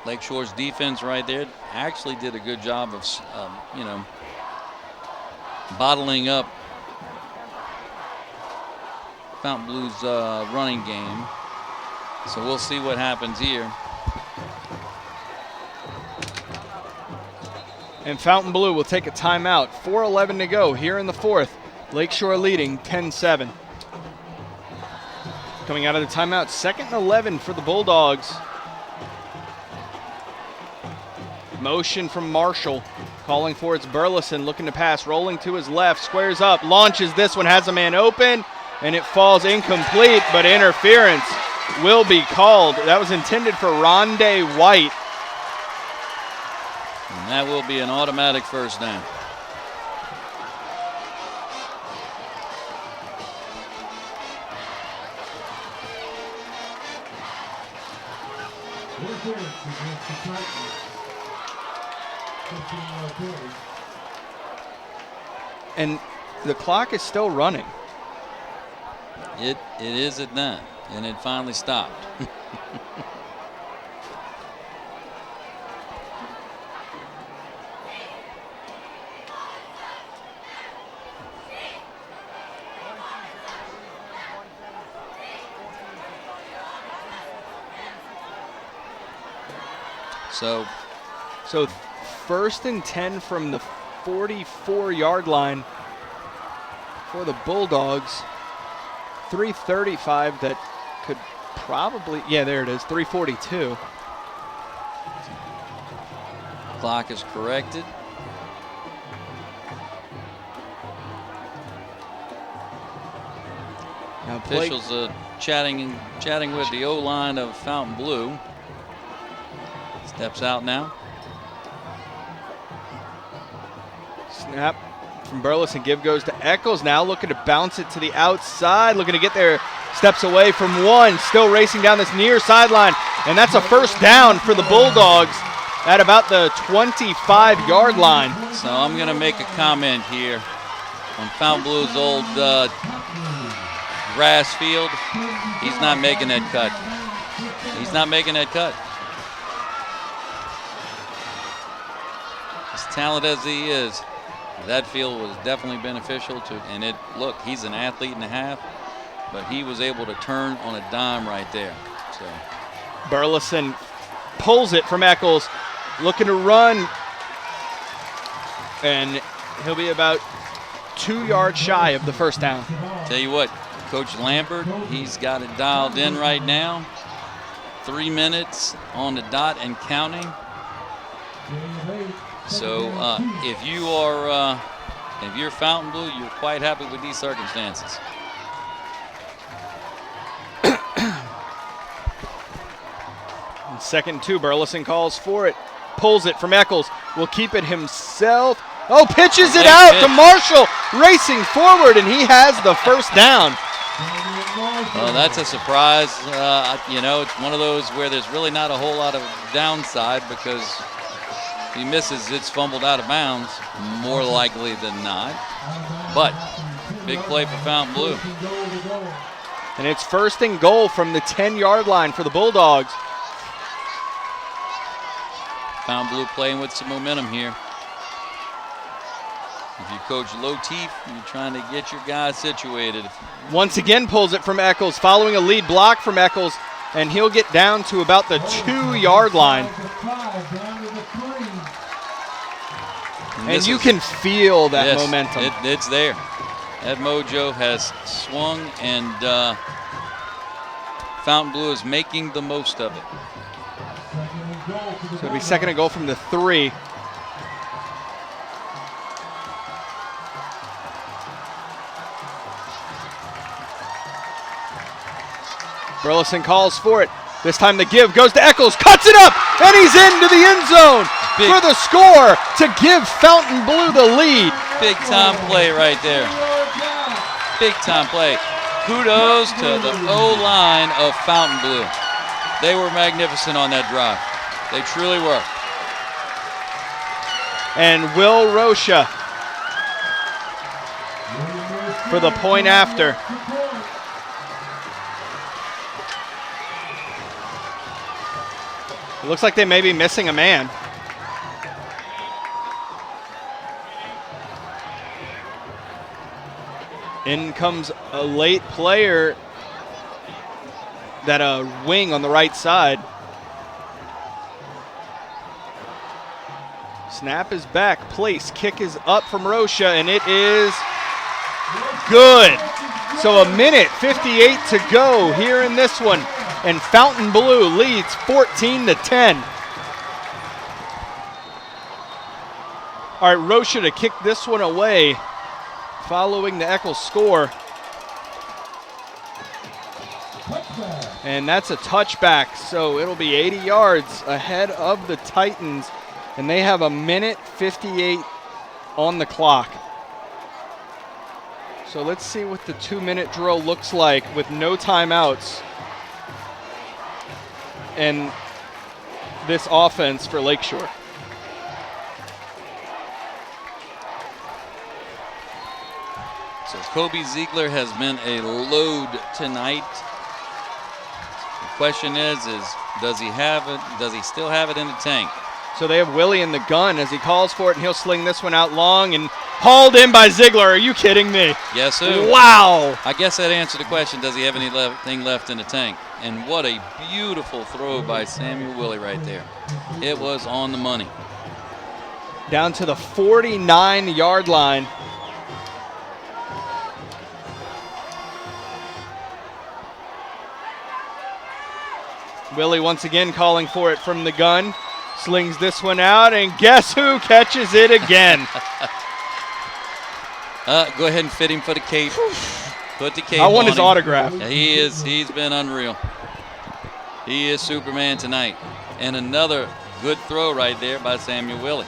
Lakeshore's defense right there actually did a good job of, bottling up Fontainebleau's running game. So we'll see what happens here. And Fontainebleau will take a timeout. 4:11 to go here in the 4th. Lakeshore leading 10-7. Coming out of the timeout, 2nd and 11 for the Bulldogs. Motion from Marshall. Calling for it's Burleson, looking to pass, rolling to his left, squares up, launches this one, has a man open, and it falls incomplete, but interference will be called. That was intended for Rondé White. And that will be an automatic first down. And the clock is still running. It is at that, and it finally stopped. So 1st and 10 from the 44-yard line for the Bulldogs. 3:35 that could probably, yeah, there it is, 3:42. Clock is corrected. Now Officials chatting with the O-line of Fontainebleau. Steps out now. Snap from Burleson. Give goes to Eccles. Now looking to bounce it to the outside. Looking to get there. Steps away from one. Still racing down this near sideline. And that's a first down for the Bulldogs at about the 25-yard line. So I'm going to make a comment here. On Fontainebleau's old grass field, he's not making that cut. He's not making that cut. As talented as he is, that field was definitely beneficial to, and it, look, he's an athlete and a half, but he was able to turn on a dime right there. So Burleson pulls it from Eccles, looking to run, and he'll be about 2 yards shy of the first down. Tell you what, Coach Lambert, he's got it dialed in right now. 3 minutes on the dot and counting. So if you're Fontainebleau, you're quite happy with these circumstances. And 2nd and 2, Burleson calls for it, pulls it from Eccles, will keep it himself. Oh, pitches it out to Marshall, racing forward, and he has the first down. Well, that's a surprise. You know, it's one of those where there's really not a whole lot of downside because if he misses, it's fumbled out of bounds, more likely than not. But big play for Fontainebleau. And it's 1st and goal from the 10-yard line for the Bulldogs. Fontainebleau playing with some momentum here. If you coach Lotif, you're trying to get your guys situated. Once again pulls it from Eccles, following a lead block from Eccles, and he'll get down to about the 2-yard line. And you can feel that momentum. It's there. That mojo has swung, and Fontainebleau is making the most of it. So it'll be 2nd and goal from the 3. Burleson calls for it. This time the give goes to Eccles, cuts it up, and he's into the end zone for the score to give Fontainebleau the lead. Big time play right there. Big time play. Kudos to the O-line of Fontainebleau. They were magnificent on that drive. They truly were. And Will Rocha for the point after. It looks like they may be missing a man. In comes a late player, that wing on the right side. Snap is back, place, kick is up from Rocha, and it is good. So 1:58 to go here in this one, and Fontainebleau leads 14-10. All right, Rocha to kick this one away following the Eccles score. And that's a touchback, so it'll be 80 yards ahead of the Titans, and they have 1:58 on the clock. So let's see what the 2-minute drill looks like with no timeouts and this offense for Lakeshore. So Kobe Ziegler has been a load tonight. The question is does he have it? Does he still have it in the tank? So they have Willie in the gun as he calls for it, and he'll sling this one out long and hauled in by Ziegler. Are you kidding me? Yes, sir. Wow. I guess that answered the question, does he have anything left in the tank? And what a beautiful throw by Samuel Willie right there. It was on the money. Down to the 49-yard line. Willie once again calling for it from the gun. Slings this one out, and guess who catches it again? Go ahead and fit him for the cape. Put the cape I want on his him. autograph. Yeah, he's been unreal. He is Superman tonight. And another good throw right there by Samuel Willie.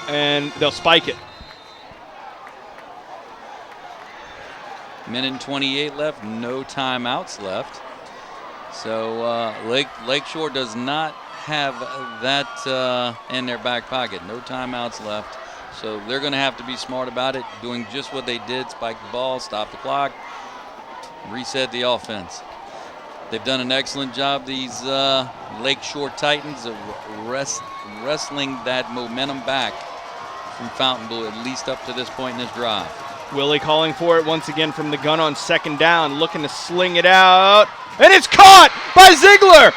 And they'll spike it. Minute and 28 left, no timeouts left. So Lakeshore does not have that in their back pocket. No timeouts left. So they're going to have to be smart about it, doing just what they did, spike the ball, stop the clock, reset the offense. They've done an excellent job, these Lakeshore Titans, of wrestling that momentum back from Fontainebleau, at least up to this point in this drive. Willie calling for it once again from the gun on second down, looking to sling it out. And it's caught by Ziegler.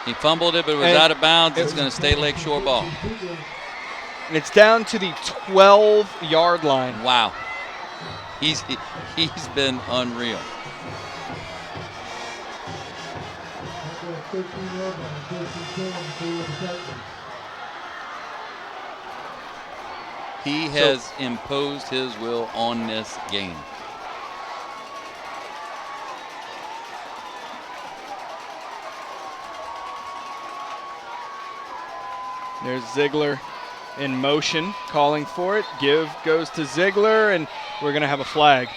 He fumbled it, but it was out of bounds. It's going to stay Lakeshore ball. And it's down to the 12-yard line. Wow. He's been unreal. He has imposed his will on this game. There's Ziegler in motion, calling for it. Give goes to Ziegler, and we're going to have a flag.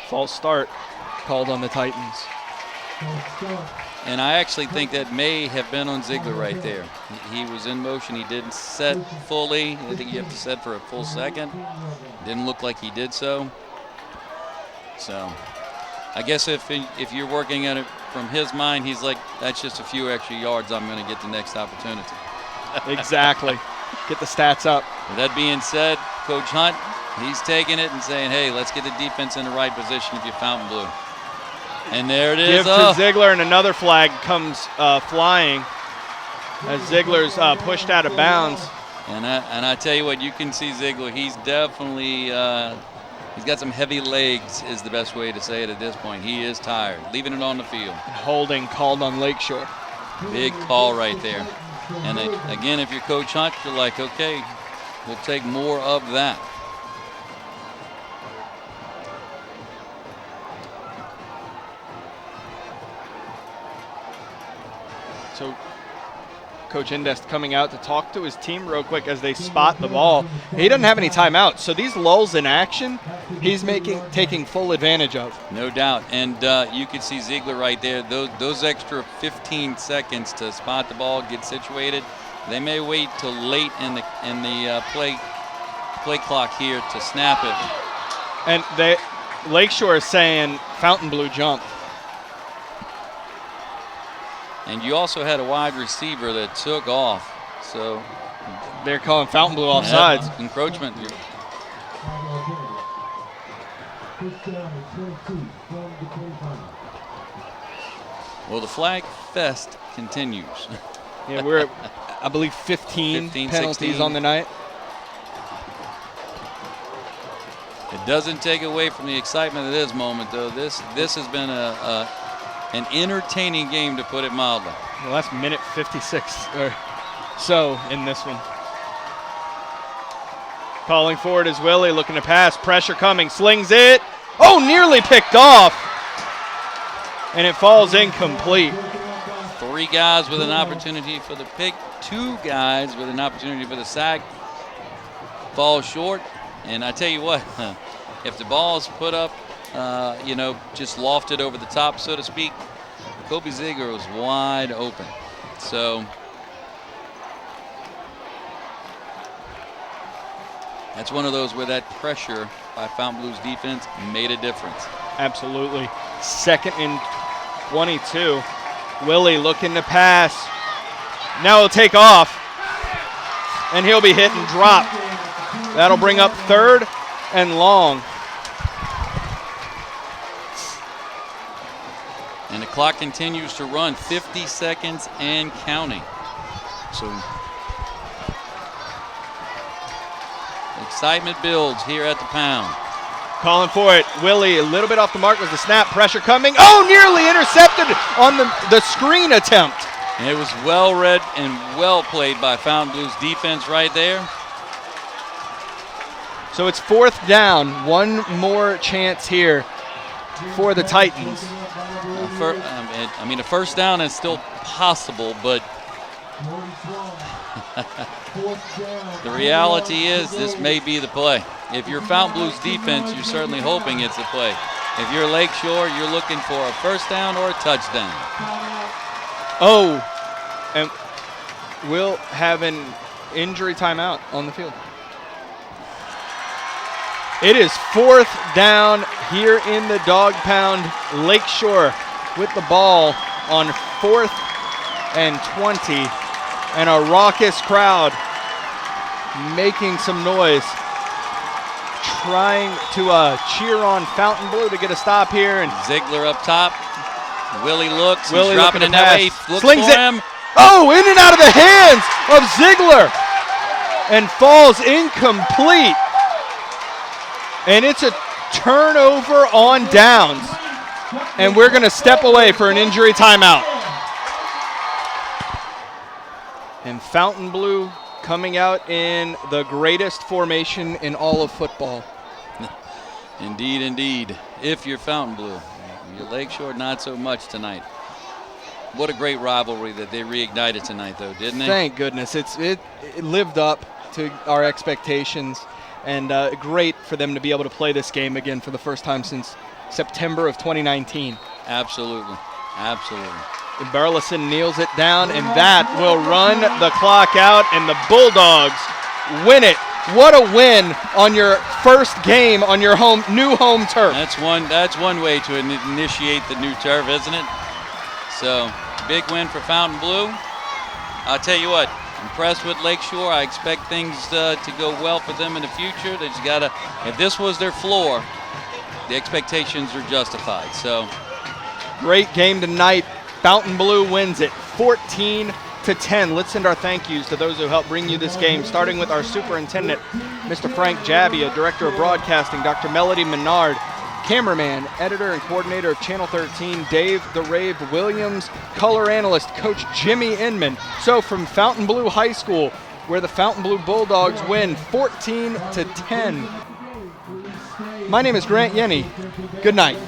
False start called on the Titans. And I actually think that may have been on Ziegler right there. He was in motion. He didn't set fully. I think you have to set for a full second. Didn't look like he did so. So I guess if you're working at it from his mind, he's like, that's just a few extra yards. I'm going to get the next opportunity. Exactly. Get the stats up. With that being said, Coach Hunt, he's taking it and saying, hey, let's get the defense in the right position if you're Fontainebleau. And there it is. Give to Ziegler, and another flag comes flying as Ziegler's pushed out of bounds. And I tell you what, you can see Ziegler. He's definitely he's got some heavy legs, is the best way to say it at this point. He is tired, leaving it on the field. Holding called on Lakeshore. Big call right there. And again, if you're Coach Hunt, you're like, okay, we'll take more of that. So Coach Indest coming out to talk to his team real quick as they spot the ball. He doesn't have any timeouts, so these lulls in action, he's taking full advantage of. No doubt, and you can see Ziegler right there. Those extra 15 seconds to spot the ball, get situated. They may wait till late in the play clock here to snap it. And Lakeshore is saying Fontainebleau jump. And you also had a wide receiver that took off. So they're calling Fontainebleau offsides. Encroachment. Well, the flag fest continues. Yeah, we're at, I believe, 15 penalties 16. on the night. It doesn't take away from the excitement of this moment, though. This has been an entertaining game, to put it mildly. Well, that's minute 56 or so in this one. Calling for it is Willie, looking to pass. Pressure coming, slings it. Oh, nearly picked off. And it falls incomplete. 3 guys with an opportunity for the pick. 2 guys with an opportunity for the sack. Falls short. And I tell you what, if the ball is put up, just lofted over the top, so to speak, Kobe Ziegler was wide open. So that's one of those where that pressure by Fontainebleau's defense made a difference. Absolutely. 2nd and 22. Willie looking to pass. Now he'll take off, and he'll be hit and drop. That'll bring up 3rd and long. And the clock continues to run, 50 seconds and counting. So excitement builds here at the Pound. Calling for it. Willie a little bit off the mark with the snap. Pressure coming. Oh, nearly intercepted on the screen attempt. And it was well read and well played by Fontainebleau's defense right there. So it's 4th down. One more chance here for the Titans. A first down is still possible, but the reality is this may be the play. If you're Fontainebleau's defense, you're certainly hoping it's a play. If you're Lakeshore, you're looking for a first down or a touchdown. Oh, and we'll have an injury timeout on the field. It is 4th down here in the Dog Pound. Lakeshore with the ball on 4th and 20, and a raucous crowd making some noise, trying to cheer on Fontainebleau to get a stop here. And Ziegler up top. Willie looks. Willie He's dropping it looking to that way. pass. Looks Slings for it. him. Oh, in and out of the hands of Ziegler, and falls incomplete. And it's a turnover on downs. And we're going to step away for an injury timeout. And Fontainebleau coming out in the greatest formation in all of football. Indeed, indeed. If you're Fontainebleau, you're Lakeshore, not so much tonight. What a great rivalry that they reignited tonight, though, didn't they? Thank goodness. It lived up to our expectations, and great for them to be able to play this game again for the first time since September of 2019. Absolutely. Absolutely. And Burleson kneels it down, and that will run the clock out, and the Bulldogs win it. What a win on your first game on your new home turf. That's one way to initiate the new turf, isn't it? So, big win for Fontainebleau. I'll tell you what, impressed with Lakeshore. I expect things to go well for them in the future. They just gotta, if this was their floor, the expectations are justified. So, great game tonight. Fontainebleau wins it 14-10. Let's send our thank yous to those who helped bring you this game, starting with our superintendent, Mr. Frank Jabbia, director of broadcasting, Dr. Melody Menard, cameraman, editor, and coordinator of Channel 13, Dave the Rave Williams, color analyst, Coach Jimmy Inman. So from Fontainebleau High School, where the Fontainebleau Bulldogs win 14-10. My name is Grant Yenny. Good night.